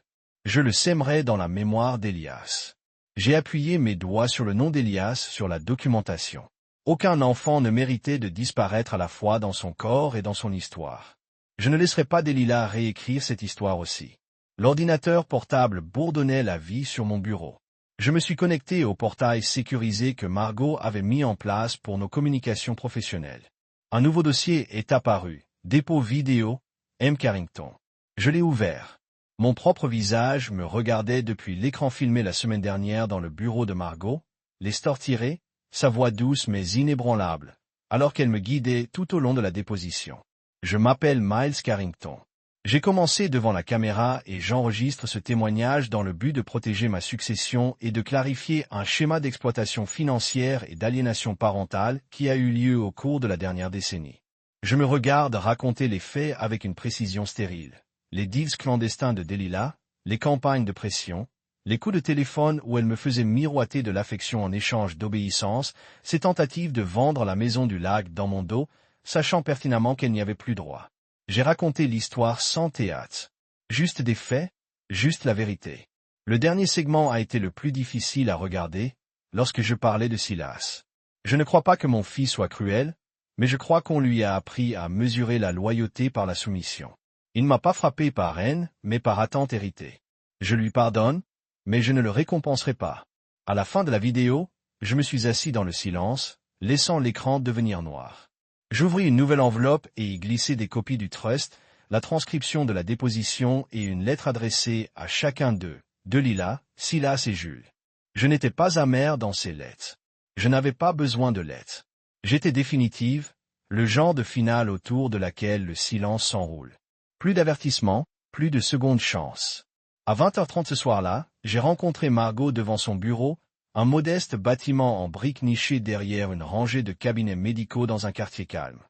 Je le sèmerai dans la mémoire d'Elias. J'ai appuyé mes doigts sur le nom d'Elias sur la documentation. Aucun enfant ne méritait de disparaître à la fois dans son corps et dans son histoire. Je ne laisserai pas Delilah réécrire cette histoire aussi. L'ordinateur portable bourdonnait la vie sur mon bureau. Je me suis connecté au portail sécurisé que Margot avait mis en place pour nos communications professionnelles. Un nouveau dossier est apparu, dépôt vidéo, M. Carrington. Je l'ai ouvert. Mon propre visage me regardait depuis l'écran filmé la semaine dernière dans le bureau de Margot, les stores tirés, sa voix douce mais inébranlable, alors qu'elle me guidait tout au long de la déposition. Je m'appelle Miles Carrington. J'ai commencé devant la caméra et j'enregistre ce témoignage dans le but de protéger ma succession et de clarifier un schéma d'exploitation financière et d'aliénation parentale qui a eu lieu au cours de la dernière décennie. Je me regarde raconter les faits avec une précision stérile. Les deals clandestins de Delilah, les campagnes de pression, les coups de téléphone où elle me faisait miroiter de l'affection en échange d'obéissance, ses tentatives de vendre la maison du lac dans mon dos, sachant pertinemment qu'elle n'y avait plus droit. J'ai raconté l'histoire sans théâtre. Juste des faits, juste la vérité. Le dernier segment a été le plus difficile à regarder, lorsque je parlais de Silas. Je ne crois pas que mon fils soit cruel, mais je crois qu'on lui a appris à mesurer la loyauté par la soumission. Il ne m'a pas frappé par haine, mais par attente héritée. Je lui pardonne, mais je ne le récompenserai pas. À la fin de la vidéo, je me suis assis dans le silence, laissant l'écran devenir noir. J'ouvris une nouvelle enveloppe et y glissai des copies du trust, la transcription de la déposition et une lettre adressée à chacun d'eux, Delilah, Silas et Jules. Je n'étais pas amer dans ces lettres. Je n'avais pas besoin de lettres. J'étais définitive, le genre de finale autour de laquelle le silence s'enroule. Plus d'avertissement, plus de seconde chance. À 20h30 ce soir-là, j'ai rencontré Margot devant son bureau, un modeste bâtiment en briques niché derrière une rangée de cabinets médicaux dans un quartier calme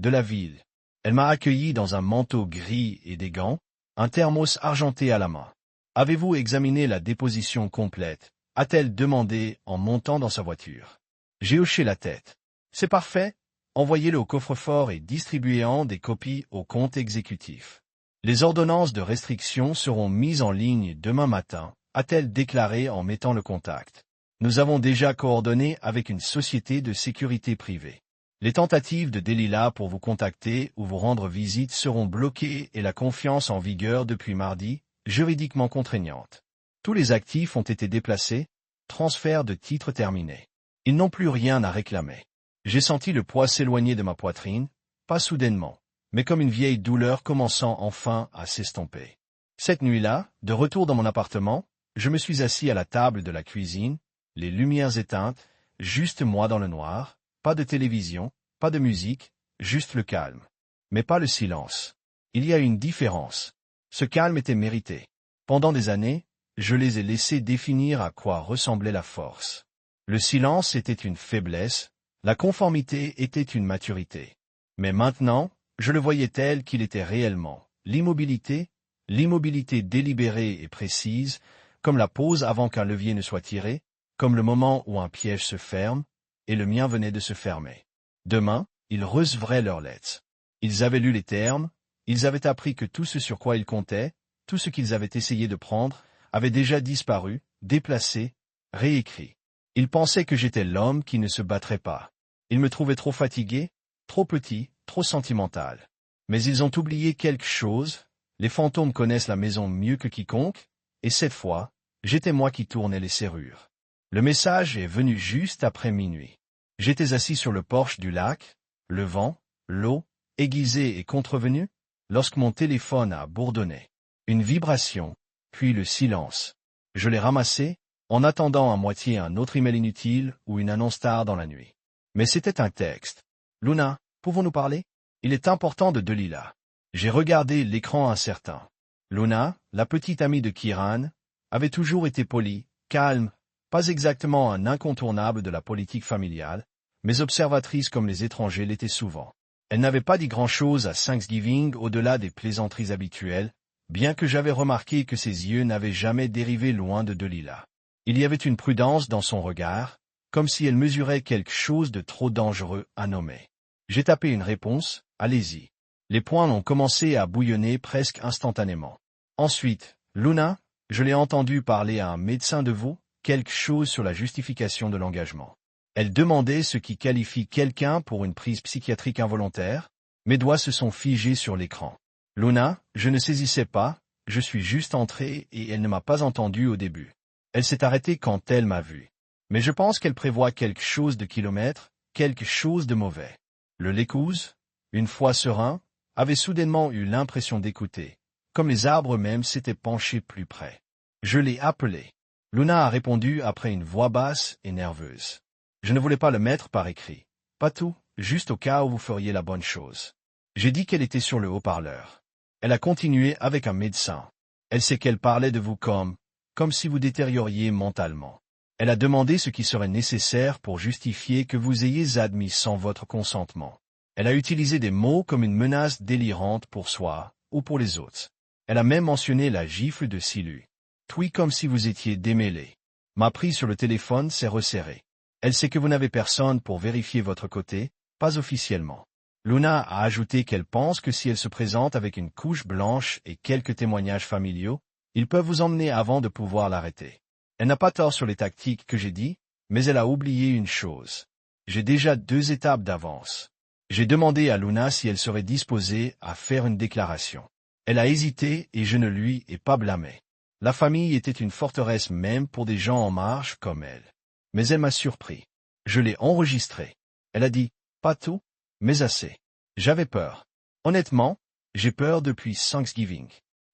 de la ville. Elle m'a accueilli dans un manteau gris et des gants, un thermos argenté à la main. « Avez-vous examiné la déposition complète ?» a-t-elle demandé en montant dans sa voiture. J'ai hoché la tête. « C'est parfait, envoyez-le au coffre-fort et distribuez-en des copies au compte exécutif. Les ordonnances de restriction seront mises en ligne demain matin, a-t-elle déclaré en mettant le contact. Nous avons déjà coordonné avec une société de sécurité privée. Les tentatives de Delilah pour vous contacter ou vous rendre visite seront bloquées et la confiance en vigueur depuis mardi, juridiquement contraignante. Tous les actifs ont été déplacés, transfert de titres terminé. Ils n'ont plus rien à réclamer. J'ai senti le poids s'éloigner de ma poitrine, pas soudainement, mais comme une vieille douleur commençant enfin à s'estomper. Cette nuit-là, de retour dans mon appartement, je me suis assis à la table de la cuisine, les lumières éteintes, juste moi dans le noir, pas de télévision, pas de musique, juste le calme. Mais pas le silence. Il y a une différence. Ce calme était mérité. Pendant des années, je les ai laissés définir à quoi ressemblait la force. Le silence était une faiblesse, la conformité était une maturité. Mais maintenant, je le voyais tel qu'il était réellement. L'immobilité délibérée et précise, comme la pause avant qu'un levier ne soit tiré, comme le moment où un piège se ferme, et le mien venait de se fermer. Demain, ils recevraient leurs lettres. Ils avaient lu les termes, ils avaient appris que tout ce sur quoi ils comptaient, tout ce qu'ils avaient essayé de prendre, avait déjà disparu, déplacé, réécrit. Ils pensaient que j'étais l'homme qui ne se battrait pas. Ils me trouvaient trop fatigué, trop petit, trop sentimental. Mais ils ont oublié quelque chose, les fantômes connaissent la maison mieux que quiconque, et cette fois, j'étais moi qui tournais les serrures. Le message est venu juste après minuit. J'étais assis sur le porche du lac, le vent, l'eau, aiguisée et contrevenue, lorsque mon téléphone a bourdonné. Une vibration, puis le silence. Je l'ai ramassé, en attendant à moitié un autre email inutile ou une annonce tard dans la nuit. Mais c'était un texte. Luna, pouvons-nous parler? Il est important de Delilah. J'ai regardé l'écran incertain. Luna, la petite amie de Kiran, avait toujours été polie, calme, pas exactement un incontournable de la politique familiale, mais observatrice comme les étrangers l'étaient souvent. Elle n'avait pas dit grand-chose à Thanksgiving au-delà des plaisanteries habituelles, bien que j'avais remarqué que ses yeux n'avaient jamais dérivé loin de Delilah. Il y avait une prudence dans son regard, comme si elle mesurait quelque chose de trop dangereux à nommer. J'ai tapé une réponse, allez-y. Les points ont commencé à bouillonner presque instantanément. Ensuite, Luna, je l'ai entendu parler à un médecin de vous, quelque chose sur la justification de l'engagement. Elle demandait ce qui qualifie quelqu'un pour une prise psychiatrique involontaire. Mes doigts se sont figés sur l'écran. Luna, je ne saisissais pas, je suis juste entré et elle ne m'a pas entendu au début. Elle s'est arrêtée quand elle m'a vu. Mais je pense qu'elle prévoit quelque chose de kilomètre, quelque chose de mauvais. Le l'écouse, une fois serein, avait soudainement eu l'impression d'écouter, comme les arbres eux-mêmes s'étaient penchés plus près. Je l'ai appelé. Luna a répondu après une voix basse et nerveuse. Je ne voulais pas le mettre par écrit. Pas tout, juste au cas où vous feriez la bonne chose. J'ai dit qu'elle était sur le haut-parleur. Elle a continué avec un médecin. Elle sait qu'elle parlait de vous comme si vous détérioriez mentalement. Elle a demandé ce qui serait nécessaire pour justifier que vous ayez admis sans votre consentement. Elle a utilisé des mots comme une menace délirante pour soi ou pour les autres. Elle a même mentionné la gifle de Silu. Tout comme si vous étiez démêlé. Ma prise sur le téléphone s'est resserrée. Elle sait que vous n'avez personne pour vérifier votre côté, pas officiellement. Luna a ajouté qu'elle pense que si elle se présente avec une couche blanche et quelques témoignages familiaux, ils peuvent vous emmener avant de pouvoir l'arrêter. Elle n'a pas tort sur les tactiques que j'ai dit, mais elle a oublié une chose. J'ai déjà 2 étapes d'avance. J'ai demandé à Luna si elle serait disposée à faire une déclaration. Elle a hésité et je ne lui ai pas blâmé. La famille était une forteresse même pour des gens en marge comme elle. Mais elle m'a surpris. Je l'ai enregistrée. Elle a dit, pas tout, mais assez. J'avais peur. Honnêtement, j'ai peur depuis Thanksgiving.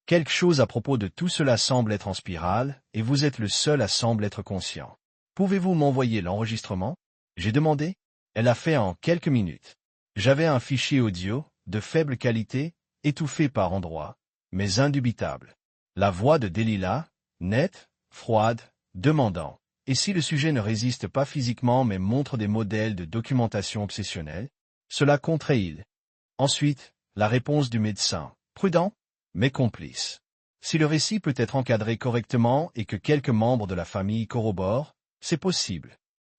Quelque chose à propos de tout cela semble être en spirale, et vous êtes le seul à semble être conscient. Pouvez-vous m'envoyer l'enregistrement? J'ai demandé. Elle a fait en quelques minutes. J'avais un fichier audio, de faible qualité, étouffé par endroits, mais indubitable. La voix de Delilah, nette, froide, demandant. Et si le sujet ne résiste pas physiquement mais montre des modèles de documentation obsessionnelle, cela compterait il. Ensuite, la réponse du médecin, prudent, mais complice. Si le récit peut être encadré correctement et que quelques membres de la famille corroborent, c'est possible.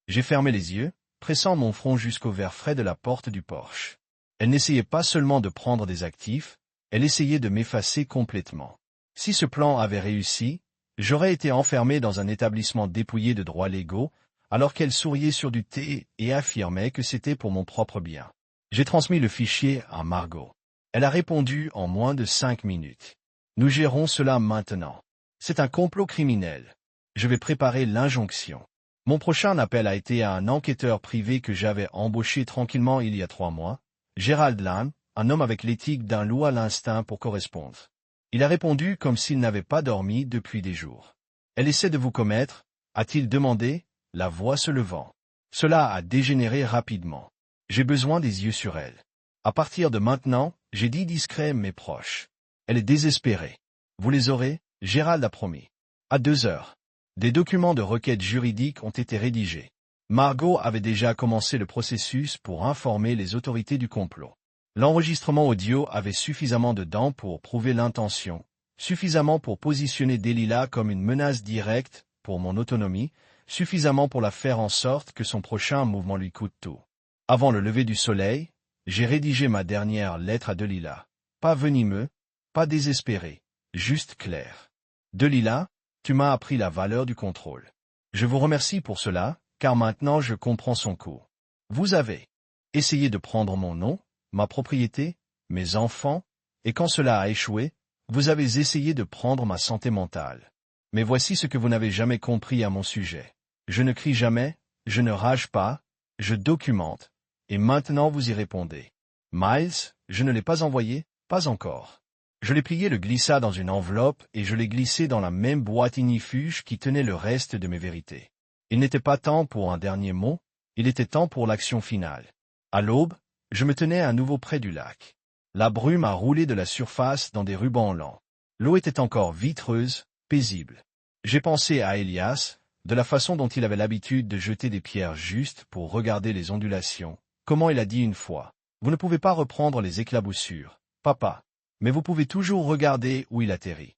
J'ai fermé les yeux, pressant mon front jusqu'au verre frais de la porte du porche. Elle n'essayait pas seulement de prendre des actifs, elle essayait de m'effacer complètement. Si ce plan avait réussi, j'aurais été enfermé dans un établissement dépouillé de droits légaux, alors qu'elle souriait sur du thé et affirmait que c'était pour mon propre bien. J'ai transmis le fichier à Margot. Elle a répondu en moins de 5 minutes. Nous gérons cela maintenant. C'est un complot criminel. Je vais préparer l'injonction. Mon prochain appel a été à un enquêteur privé que j'avais embauché tranquillement il y a 3 mois, Gérald Lamb, un homme avec l'éthique d'un loup à l'instinct pour correspondre. Il a répondu comme s'il n'avait pas dormi depuis des jours. Elle essaie de vous commettre, a-t-il demandé, la voix se levant. Cela a dégénéré rapidement. J'ai besoin des yeux sur elle. À partir de maintenant, j'ai dit discret mais proche. Elle est désespérée. Vous les aurez, Gérald a promis. À 2 heures. Des documents de requête juridique ont été rédigés. Margot avait déjà commencé le processus pour informer les autorités du complot. L'enregistrement audio avait suffisamment de dents pour prouver l'intention, suffisamment pour positionner Delilah comme une menace directe pour mon autonomie, suffisamment pour la faire en sorte que son prochain mouvement lui coûte tout. Avant le lever du soleil, j'ai rédigé ma dernière lettre à Delilah. Pas venimeux, pas désespéré, juste clair. Delilah, tu m'as appris la valeur du contrôle. Je vous remercie pour cela, car maintenant je comprends son coût. Vous avez essayé de prendre mon nom, ma propriété, mes enfants, et quand cela a échoué, vous avez essayé de prendre ma santé mentale. Mais voici ce que vous n'avez jamais compris à mon sujet. Je ne crie jamais, je ne rage pas, je documente, et maintenant vous y répondez. Miles, je ne l'ai pas envoyé, pas encore. Je l'ai plié, le glissa dans une enveloppe et je l'ai glissé dans la même boîte ignifuge qui tenait le reste de mes vérités. Il n'était pas temps pour un dernier mot, il était temps pour l'action finale. À l'aube, je me tenais à nouveau près du lac. La brume a roulé de la surface dans des rubans lents. L'eau était encore vitreuse, paisible. J'ai pensé à Elias, de la façon dont il avait l'habitude de jeter des pierres justes pour regarder les ondulations. Comment il a dit une fois, « Vous ne pouvez pas reprendre les éclaboussures, papa, mais vous pouvez toujours regarder où il atterrit. »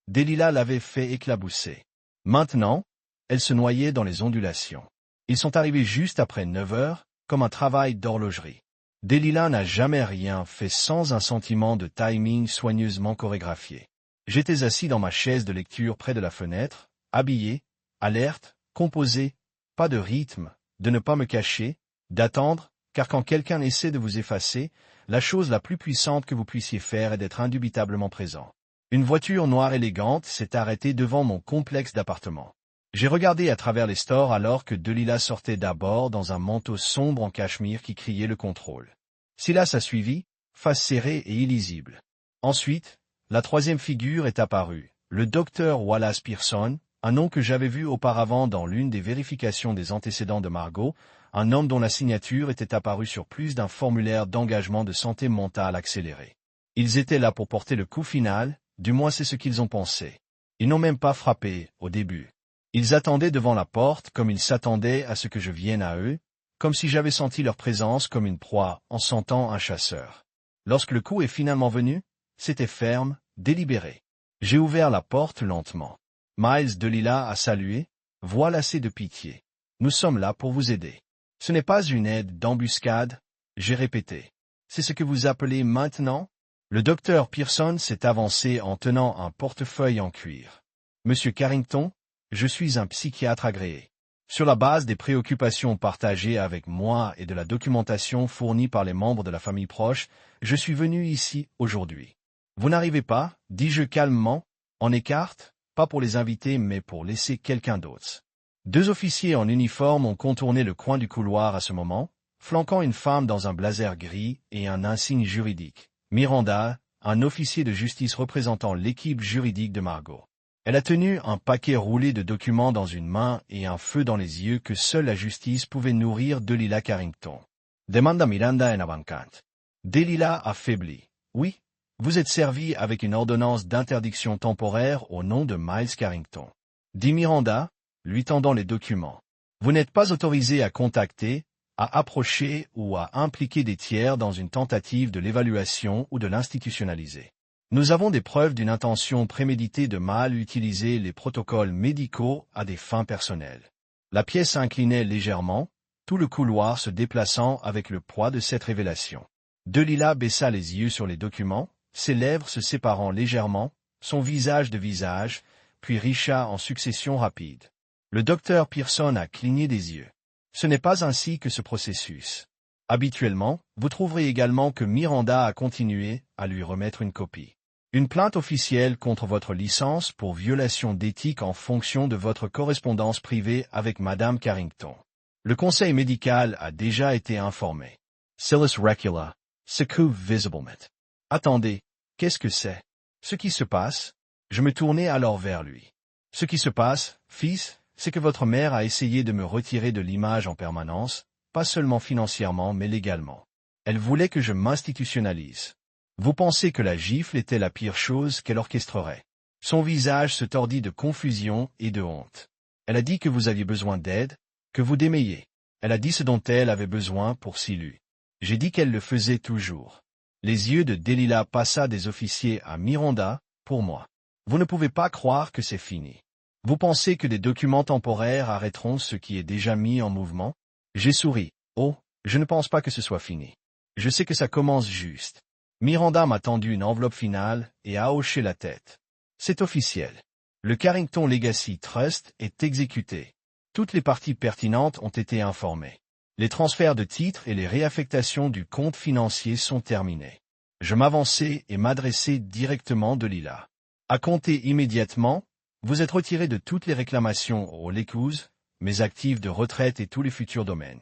Delilah l'avait fait éclabousser. Maintenant, elle se noyait dans les ondulations. Ils sont arrivés juste après 9 heures, comme un travail d'horlogerie. Delilah n'a jamais rien fait sans un sentiment de timing soigneusement chorégraphié. J'étais assis dans ma chaise de lecture près de la fenêtre, habillé, alerte, composé, pas de rythme, de ne pas me cacher, d'attendre, car quand quelqu'un essaie de vous effacer, la chose la plus puissante que vous puissiez faire est d'être indubitablement présent. Une voiture noire élégante s'est arrêtée devant mon complexe d'appartements. J'ai regardé à travers les stores alors que Delilah sortait d'abord dans un manteau sombre en cachemire qui criait le contrôle. Silas a suivi, face serrée et illisible. Ensuite, la troisième figure est apparue, le docteur Wallace Pearson, un nom que j'avais vu auparavant dans l'une des vérifications des antécédents de Margot, un homme dont la signature était apparue sur plus d'un formulaire d'engagement de santé mentale accéléré. Ils étaient là pour porter le coup final, du moins c'est ce qu'ils ont pensé. Ils n'ont même pas frappé, au début. Ils attendaient devant la porte comme ils s'attendaient à ce que je vienne à eux, comme si j'avais senti leur présence comme une proie en sentant un chasseur. Lorsque le coup est finalement venu, c'était ferme, délibéré. J'ai ouvert la porte lentement. Miles Delilah a salué, voix lassée de pitié. Nous sommes là pour vous aider. Ce n'est pas une aide d'embuscade, j'ai répété. C'est ce que vous appelez maintenant? Le docteur Pearson s'est avancé en tenant un portefeuille en cuir. Monsieur Carrington, je suis un psychiatre agréé. Sur la base des préoccupations partagées avec moi et de la documentation fournie par les membres de la famille proche, je suis venu ici aujourd'hui. Vous n'arrivez pas, dis-je calmement, en écarte, pas pour les inviter mais pour laisser quelqu'un d'autre. 2 officiers en uniforme ont contourné le coin du couloir à ce moment, flanquant une femme dans un blazer gris et un insigne juridique. Miranda, un officier de justice représentant l'équipe juridique de Margot. Elle a tenu un paquet roulé de documents dans une main et un feu dans les yeux que seule la justice pouvait nourrir Delilah Carrington. Demanda Miranda en avancante. Delilah a faibli. Oui, vous êtes servi avec une ordonnance d'interdiction temporaire au nom de Miles Carrington. Dit Miranda, lui tendant les documents. Vous n'êtes pas autorisé à contacter, à approcher ou à impliquer des tiers dans une tentative de l'évaluation ou de l'institutionnaliser. Nous avons des preuves d'une intention préméditée de mal utiliser les protocoles médicaux à des fins personnelles. La pièce s'inclinait légèrement, tout le couloir se déplaçant avec le poids de cette révélation. Delilah baissa les yeux sur les documents, ses lèvres se séparant légèrement, son visage de visage, puis richa en succession rapide. Le docteur Pearson a cligné des yeux. Ce n'est pas ainsi que ce processus. Habituellement, vous trouverez également que Miranda a continué à lui remettre une copie. Une plainte officielle contre votre licence pour violation d'éthique en fonction de votre correspondance privée avec Madame Carrington. Le conseil médical a déjà été informé. Silas recula, secoue visiblement. Attendez, qu'est-ce que c'est? Ce qui se passe? Je me tournai alors vers lui. Ce qui se passe, fils, c'est que votre mère a essayé de me retirer de l'image en permanence, pas seulement financièrement mais légalement. Elle voulait que je m'institutionnalise. Vous pensez que la gifle était la pire chose qu'elle orchestrerait. Son visage se tordit de confusion et de honte. Elle a dit que vous aviez besoin d'aide, que vous démêliez. Elle a dit ce dont elle avait besoin pour Silu. J'ai dit qu'elle le faisait toujours. Les yeux de Delilah passa des officiers à Miranda, pour moi. Vous ne pouvez pas croire que c'est fini. Vous pensez que des documents temporaires arrêteront ce qui est déjà mis en mouvement? J'ai souri. Oh, je ne pense pas que ce soit fini. Je sais que ça commence juste. Miranda m'a tendu une enveloppe finale et a hoché la tête. C'est officiel. Le Carrington Legacy Trust est exécuté. Toutes les parties pertinentes ont été informées. Les transferts de titres et les réaffectations du compte financier sont terminés. Je m'avançai et m'adressai directement de Lila. À compter immédiatement, vous êtes retiré de toutes les réclamations au Lekuz, mes actifs de retraite et tous les futurs domaines.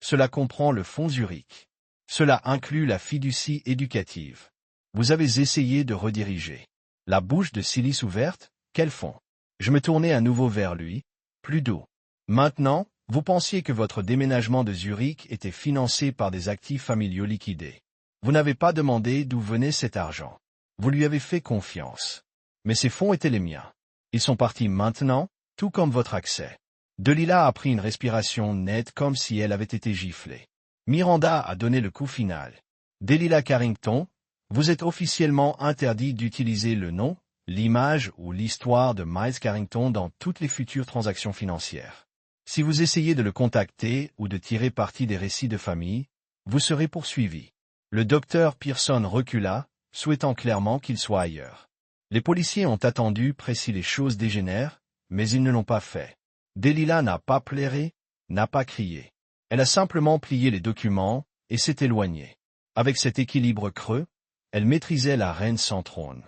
Cela comprend le fonds Zurich. Cela inclut la fiducie éducative. Vous avez essayé de rediriger. La bouche de Silice ouverte, quel fonds? Je me tournai à nouveau vers lui, plus d'eau. Maintenant, vous pensiez que votre déménagement de Zurich était financé par des actifs familiaux liquidés. Vous n'avez pas demandé d'où venait cet argent. Vous lui avez fait confiance. Mais ces fonds étaient les miens. Ils sont partis maintenant, tout comme votre accès. Delilah a pris une respiration nette comme si elle avait été giflée. Miranda a donné le coup final. Delilah Carrington, vous êtes officiellement interdit d'utiliser le nom, l'image ou l'histoire de Miles Carrington dans toutes les futures transactions financières. Si vous essayez de le contacter ou de tirer parti des récits de famille, vous serez poursuivi. Le docteur Pearson recula, souhaitant clairement qu'il soit ailleurs. Les policiers ont attendu près si les choses dégénèrent, mais ils ne l'ont pas fait. Delilah n'a pas pleuré, n'a pas crié. Elle a simplement plié les documents et s'est éloignée. Avec cet équilibre creux, elle maîtrisait la reine sans trône.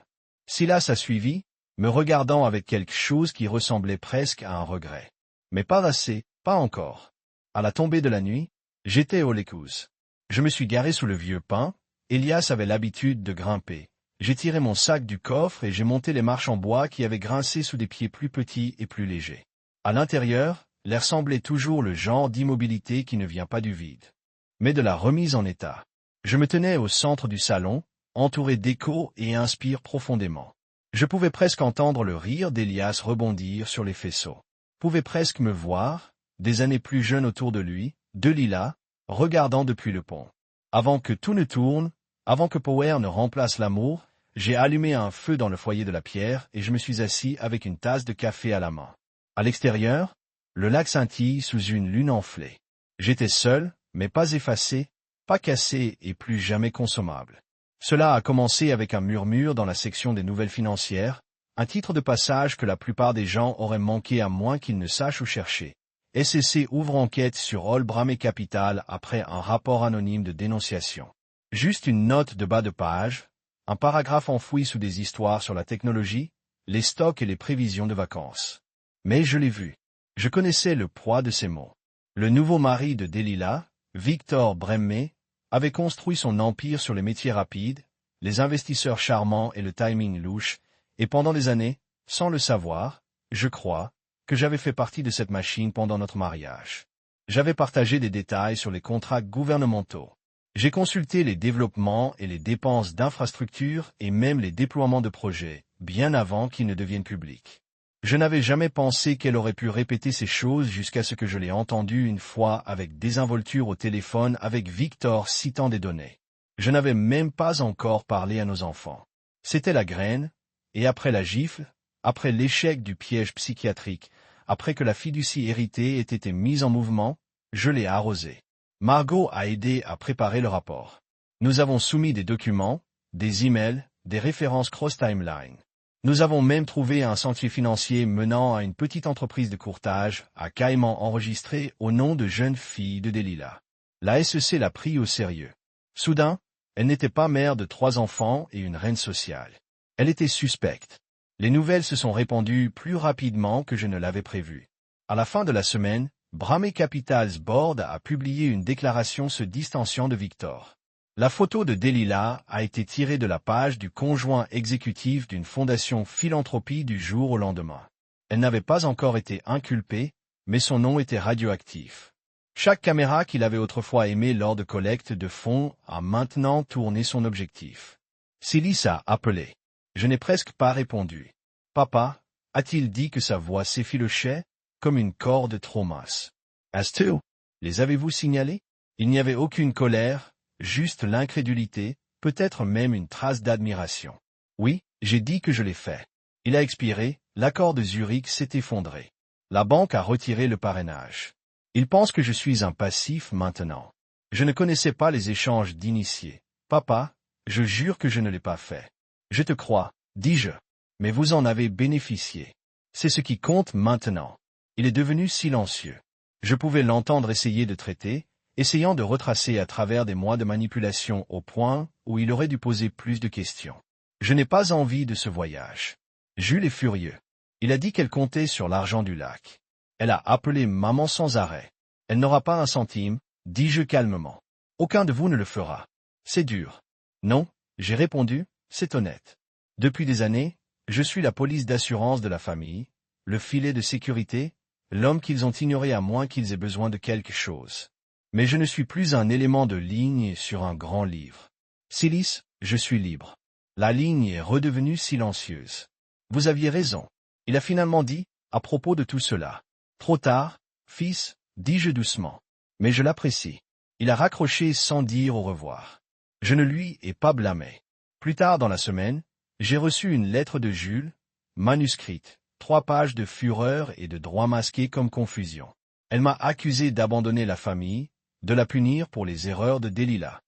Silas a suivi, me regardant avec quelque chose qui ressemblait presque à un regret. Mais pas assez, pas encore. À la tombée de la nuit, j'étais au Lekuz. Je me suis garé sous le vieux pin, Elias avait l'habitude de grimper. J'ai tiré mon sac du coffre et j'ai monté les marches en bois qui avaient grincé sous des pieds plus petits et plus légers. À l'intérieur, l'air semblait toujours le genre d'immobilité qui ne vient pas du vide, mais de la remise en état. Je me tenais au centre du salon, entouré d'échos et inspire profondément. Je pouvais presque entendre le rire d'Elias rebondir sur les faisceaux. Pouvais presque me voir, des années plus jeunes autour de lui, Delilah, regardant depuis le pont. Avant que tout ne tourne, avant que Power ne remplace l'amour, j'ai allumé un feu dans le foyer de la pierre et je me suis assis avec une tasse de café à la main. À l'extérieur, le lac scintille sous une lune enflée. J'étais seul, mais pas effacé, pas cassé et plus jamais consommable. Cela a commencé avec un murmure dans la section des nouvelles financières, un titre de passage que la plupart des gens auraient manqué à moins qu'ils ne sachent où chercher. SEC ouvre enquête sur All Bramé Capital après un rapport anonyme de dénonciation. Juste une note de bas de page, un paragraphe enfoui sous des histoires sur la technologie, les stocks et les prévisions de vacances. Mais je l'ai vu. Je connaissais le poids de ces mots. Le nouveau mari de Delilah, Victor Bremmé, avait construit son empire sur les métiers rapides, les investisseurs charmants et le timing louche, et pendant des années, sans le savoir, je crois, que j'avais fait partie de cette machine pendant notre mariage. J'avais partagé des détails sur les contrats gouvernementaux. J'ai consulté les développements et les dépenses d'infrastructures et même les déploiements de projets, bien avant qu'ils ne deviennent publics. Je n'avais jamais pensé qu'elle aurait pu répéter ces choses jusqu'à ce que je l'ai entendue une fois avec désinvolture au téléphone avec Victor citant des données. Je n'avais même pas encore parlé à nos enfants. C'était la graine, et après la gifle, après l'échec du piège psychiatrique, après que la fiducie héritée ait été mise en mouvement, je l'ai arrosée. Margot a aidé à préparer le rapport. Nous avons soumis des documents, des emails, des références cross-timeline. Nous avons même trouvé un sentier financier menant à une petite entreprise de courtage, à Caïman enregistrée au nom de jeune fille de Delilah. La SEC l'a pris au sérieux. Soudain, elle n'était pas mère de 3 enfants et une reine sociale. Elle était suspecte. Les nouvelles se sont répandues plus rapidement que je ne l'avais prévu. À la fin de la semaine, Bramé Capital's Board a publié une déclaration se distanciant de Victor. La photo de Delilah a été tirée de la page du conjoint exécutif d'une fondation philanthropie du jour au lendemain. Elle n'avait pas encore été inculpée, mais son nom était radioactif. Chaque caméra qu'il avait autrefois aimée lors de collecte de fonds a maintenant tourné son objectif. Silis a appelé. Je n'ai presque pas répondu. Papa, a-t-il dit que sa voix s'effilochait, comme une corde trop mince? As-tu? Les avez-vous signalés? Il n'y avait aucune colère, juste l'incrédulité, peut-être même une trace d'admiration. Oui, j'ai dit que je l'ai fait. Il a expiré, l'accord de Zurich s'est effondré. La banque a retiré le parrainage. Il pense que je suis un passif maintenant. Je ne connaissais pas les échanges d'initiés. Papa, je jure que je ne l'ai pas fait. Je te crois, dis-je. Mais vous en avez bénéficié. C'est ce qui compte maintenant. Il est devenu silencieux. Je pouvais l'entendre essayer de traiter, essayant de retracer à travers des mois de manipulation au point où il aurait dû poser plus de questions. Je n'ai pas envie de ce voyage. Jules est furieux. Il a dit qu'elle comptait sur l'argent du lac. Elle a appelé maman sans arrêt. Elle n'aura pas un centime, dis-je calmement. Aucun de vous ne le fera. C'est dur. Non, j'ai répondu, c'est honnête. Depuis des années, je suis la police d'assurance de la famille, le filet de sécurité, l'homme qu'ils ont ignoré à moins qu'ils aient besoin de quelque chose. Mais je ne suis plus un élément de ligne sur un grand livre. Silis, je suis libre. La ligne est redevenue silencieuse. Vous aviez raison. Il a finalement dit, à propos de tout cela. Trop tard, fils, dis-je doucement. Mais je l'apprécie. Il a raccroché sans dire au revoir. Je ne lui ai pas blâmé. Plus tard dans la semaine, j'ai reçu une lettre de Jules, manuscrite, 3 pages de fureur et de droit masqué comme confusion. Elle m'a accusé d'abandonner la famille, de la punir pour les erreurs de Delilah.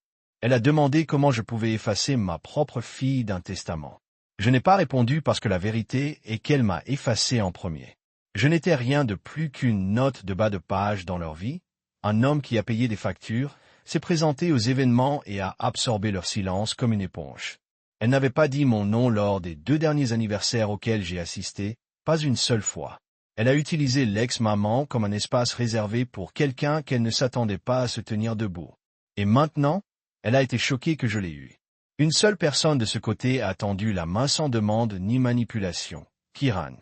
Elle a demandé comment je pouvais effacer ma propre fille d'un testament. Je n'ai pas répondu parce que la vérité est qu'elle m'a effacé en premier. Je n'étais rien de plus qu'une note de bas de page dans leur vie. Un homme qui a payé des factures, s'est présenté aux événements et a absorbé leur silence comme une éponge. Elle n'avait pas dit mon nom lors des 2 derniers anniversaires auxquels j'ai assisté, pas une seule fois. Elle a utilisé l'ex-maman comme un espace réservé pour quelqu'un qu'elle ne s'attendait pas à se tenir debout. Et maintenant, elle a été choquée que je l'ai eue. Une seule personne de ce côté a tendu la main sans demande ni manipulation, Kiran.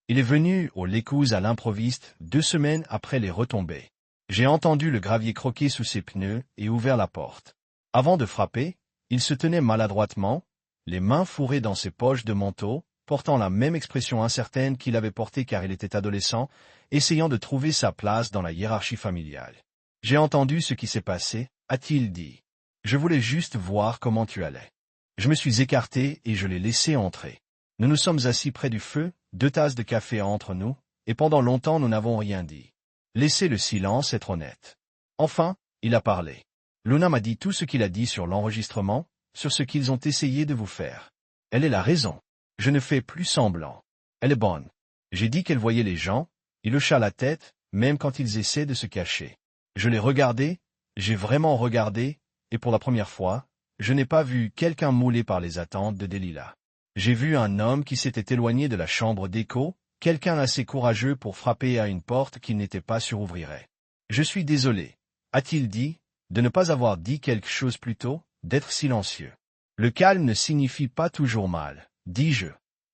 Il est venu au Lécouse à l'improviste 2 semaines après les retombées. J'ai entendu le gravier croquer sous ses pneus et ouvert la porte. Avant de frapper, il se tenait maladroitement, les mains fourrées dans ses poches de manteau, portant la même expression incertaine qu'il avait portée car il était adolescent, essayant de trouver sa place dans la hiérarchie familiale. J'ai entendu ce qui s'est passé, a-t-il dit. Je voulais juste voir comment tu allais. Je me suis écarté et je l'ai laissé entrer. Nous nous sommes assis près du feu, 2 tasses de café entre nous, et pendant longtemps nous n'avons rien dit. Laissez le silence être honnête. Enfin, il a parlé. Luna m'a dit tout ce qu'il a dit sur l'enregistrement, sur ce qu'ils ont essayé de vous faire. Elle est la raison. Je ne fais plus semblant. Elle est bonne. J'ai dit qu'elle voyait les gens, il hocha la tête, même quand ils essaient de se cacher. Je l'ai regardé, j'ai vraiment regardé, et pour la première fois, je n'ai pas vu quelqu'un moulé par les attentes de Delilah. J'ai vu un homme qui s'était éloigné de la chambre d'écho, quelqu'un assez courageux pour frapper à une porte qu'il n'était pas sûr ouvrirait. Je suis désolé, a-t-il dit, de ne pas avoir dit quelque chose plus tôt, d'être silencieux. Le calme ne signifie pas toujours mal, dis-je.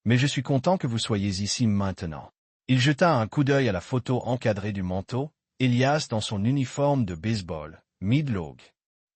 Mais je suis content que vous soyez ici maintenant. Il jeta un coup d'œil à la photo encadrée du manteau, Elias dans son uniforme de baseball, mid-log.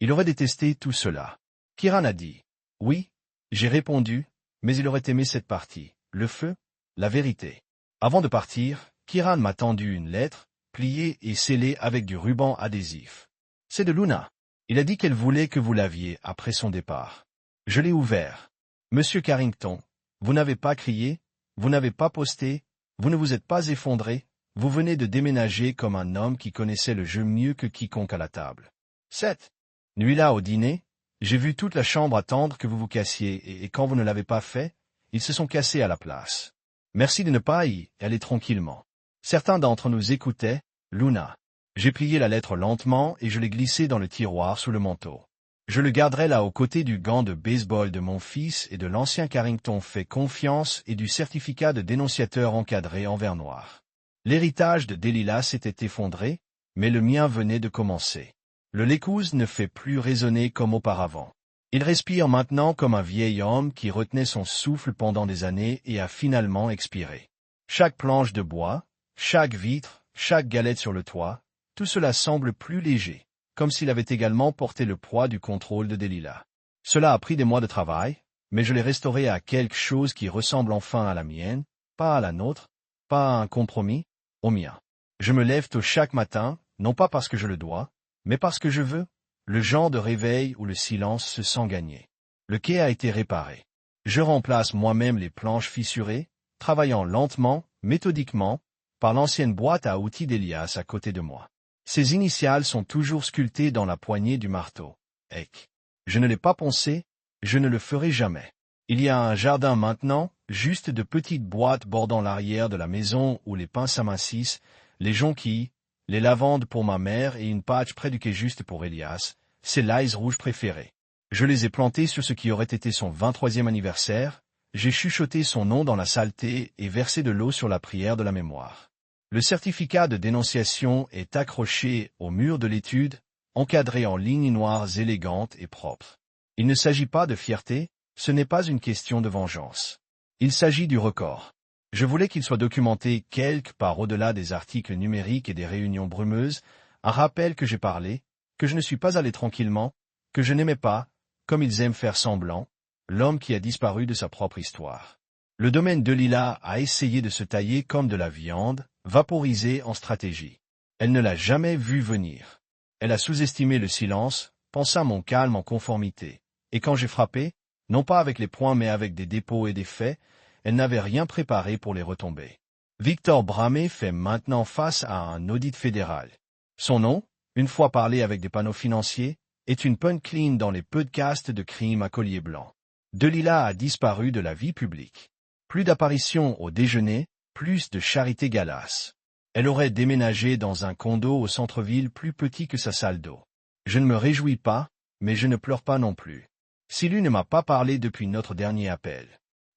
Il aurait détesté tout cela. Kiran a dit. Oui, j'ai répondu, mais il aurait aimé cette partie, le feu, la vérité. Avant de partir, Kiran m'a tendu une lettre, pliée et scellée avec du ruban adhésif. C'est de Luna. Il a dit qu'elle voulait que vous l'aviez après son départ. Je l'ai ouvert. Monsieur Carrington, vous n'avez pas crié, vous n'avez pas posté, vous ne vous êtes pas effondré, vous venez de déménager comme un homme qui connaissait le jeu mieux que quiconque à la table. 7. Nuit-là au dîner, j'ai vu toute la chambre attendre que vous vous cassiez et quand vous ne l'avez pas fait, ils se sont cassés à la place. Merci de ne pas y aller tranquillement. Certains d'entre nous écoutaient, Luna. J'ai plié la lettre lentement et je l'ai glissée dans le tiroir sous le manteau. Je le garderai là aux côtés du gant de baseball de mon fils et de l'ancien Carrington fait confiance et du certificat de dénonciateur encadré en verre noir. L'héritage de Delilah s'était effondré, mais le mien venait de commencer. Le Lécouse ne fait plus résonner comme auparavant. Il respire maintenant comme un vieil homme qui retenait son souffle pendant des années et a finalement expiré. Chaque planche de bois, chaque vitre, chaque galette sur le toit, tout cela semble plus léger, comme s'il avait également porté le poids du contrôle de Delilah. Cela a pris des mois de travail, mais je l'ai restauré à quelque chose qui ressemble enfin à la mienne, pas à la nôtre, pas à un compromis, au mien. Je me lève tôt chaque matin, non pas parce que je le dois, mais parce que je veux, le genre de réveil où le silence se sent gagner. Le quai a été réparé. Je remplace moi-même les planches fissurées, travaillant lentement, méthodiquement, par l'ancienne boîte à outils d'Elias à côté de moi. Ses initiales sont toujours sculptées dans la poignée du marteau. Ek. Je ne l'ai pas poncé, je ne le ferai jamais. Il y a un jardin maintenant, juste de petites boîtes bordant l'arrière de la maison où les pins s'amincissent, les jonquilles, les lavandes pour ma mère et une patch près du quai juste pour Elias, ses lies rouges préférés. Je les ai plantés sur ce qui aurait été son 23e anniversaire, j'ai chuchoté son nom dans la saleté et versé de l'eau sur la prière de la mémoire. Le certificat de dénonciation est accroché au mur de l'étude, encadré en lignes noires élégantes et propres. Il ne s'agit pas de fierté, ce n'est pas une question de vengeance. Il s'agit du record. Je voulais qu'il soit documenté quelque part au-delà des articles numériques et des réunions brumeuses, un rappel que j'ai parlé, que je ne suis pas allé tranquillement, que je n'aimais pas, comme ils aiment faire semblant, l'homme qui a disparu de sa propre histoire. Le domaine de Lila a essayé de se tailler comme de la viande, vaporisée en stratégie. Elle ne l'a jamais vu venir. Elle a sous-estimé le silence, pensa mon calme en conformité. Et quand j'ai frappé, non pas avec les poings mais avec des dépôts et des faits, elle n'avait rien préparé pour les retombées. Victor Bramé fait maintenant face à un audit fédéral. Son nom, une fois parlé avec des panneaux financiers, est une punchline dans les podcasts de crimes à collier blanc. Delila a disparu de la vie publique. Plus d'apparitions au déjeuner, plus de charité galasse. Elle aurait déménagé dans un condo au centre-ville plus petit que sa salle d'eau. Je ne me réjouis pas, mais je ne pleure pas non plus. Silu ne m'a pas parlé depuis notre dernier appel.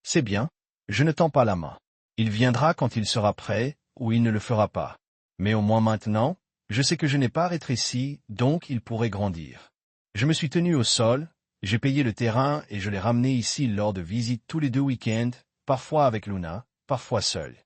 C'est bien, je ne tends pas la main. Il viendra quand il sera prêt, ou il ne le fera pas. Mais au moins maintenant, je sais que je n'ai pas rétréci, donc il pourrait grandir. Je me suis tenu au sol, j'ai payé le terrain et je l'ai ramené ici lors de visites tous les 2 week-ends, parfois avec Luna, parfois seul.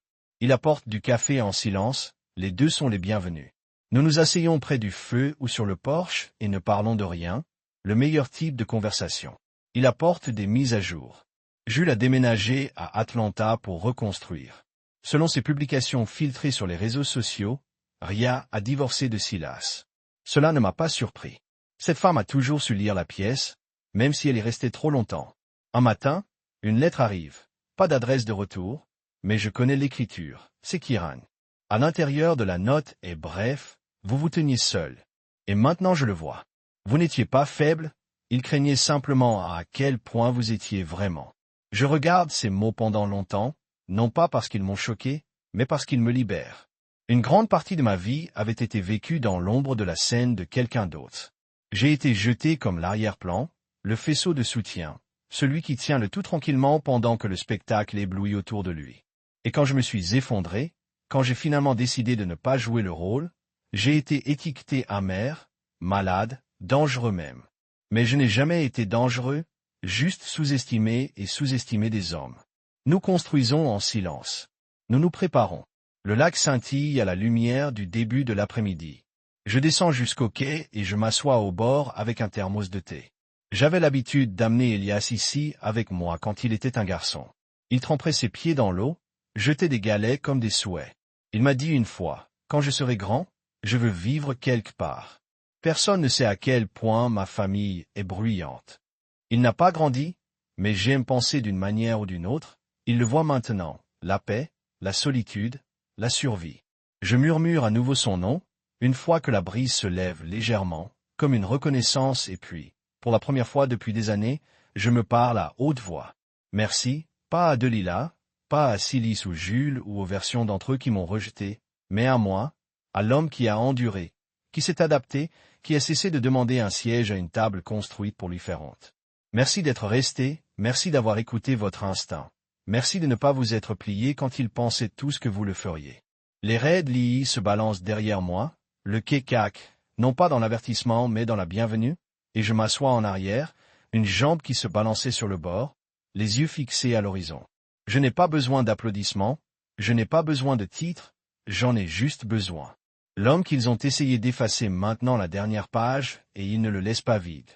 Il apporte du café en silence, les deux sont les bienvenus. Nous nous asseyons près du feu ou sur le porche et ne parlons de rien, le meilleur type de conversation. Il apporte des mises à jour. Jules a déménagé à Atlanta pour reconstruire. Selon ses publications filtrées sur les réseaux sociaux, Ria a divorcé de Silas. Cela ne m'a pas surpris. Cette femme a toujours su lire la pièce, même si elle est restée trop longtemps. Un matin, une lettre arrive. Pas d'adresse de retour, mais je connais l'écriture, c'est Kiran. À l'intérieur de la note est bref, vous vous teniez seul. Et maintenant je le vois. Vous n'étiez pas faible, il craignait simplement à quel point vous étiez vraiment. Je regarde ces mots pendant longtemps, non pas parce qu'ils m'ont choqué, mais parce qu'ils me libèrent. Une grande partie de ma vie avait été vécue dans l'ombre de la scène de quelqu'un d'autre. J'ai été jeté comme l'arrière-plan, le faisceau de soutien, celui qui tient le tout tranquillement pendant que le spectacle éblouit autour de lui. Et quand je me suis effondré, quand j'ai finalement décidé de ne pas jouer le rôle, j'ai été étiqueté amer, malade, dangereux même. Mais je n'ai jamais été dangereux, juste sous-estimé et sous-estimé des hommes. Nous construisons en silence. Nous nous préparons. Le lac scintille à la lumière du début de l'après-midi. Je descends jusqu'au quai et je m'assois au bord avec un thermos de thé. J'avais l'habitude d'amener Elias ici avec moi quand il était un garçon. Il tremperait ses pieds dans l'eau, jetait des galets comme des souhaits. Il m'a dit une fois, quand je serai grand, je veux vivre quelque part. Personne ne sait à quel point ma famille est bruyante. Il n'a pas grandi, mais j'aime penser d'une manière ou d'une autre, il le voit maintenant, la paix, la solitude, la survie. Je murmure à nouveau son nom, une fois que la brise se lève légèrement, comme une reconnaissance et puis, pour la première fois depuis des années, je me parle à haute voix. Merci, pas à Delila, pas à Silis ou Jules ou aux versions d'entre eux qui m'ont rejeté, mais à moi, à l'homme qui a enduré, qui s'est adapté, qui a cessé de demander un siège à une table construite pour lui faire honte. Merci d'être resté, merci d'avoir écouté votre instinct. Merci de ne pas vous être plié quand ils pensaient tous que vous le feriez. Les raids Lii se balancent derrière moi, le kékak, non pas dans l'avertissement mais dans la bienvenue, et je m'assois en arrière, une jambe qui se balançait sur le bord, les yeux fixés à l'horizon. Je n'ai pas besoin d'applaudissements, je n'ai pas besoin de titres, j'en ai juste besoin. L'homme qu'ils ont essayé d'effacer maintenant la dernière page, et ils ne le laissent pas vide.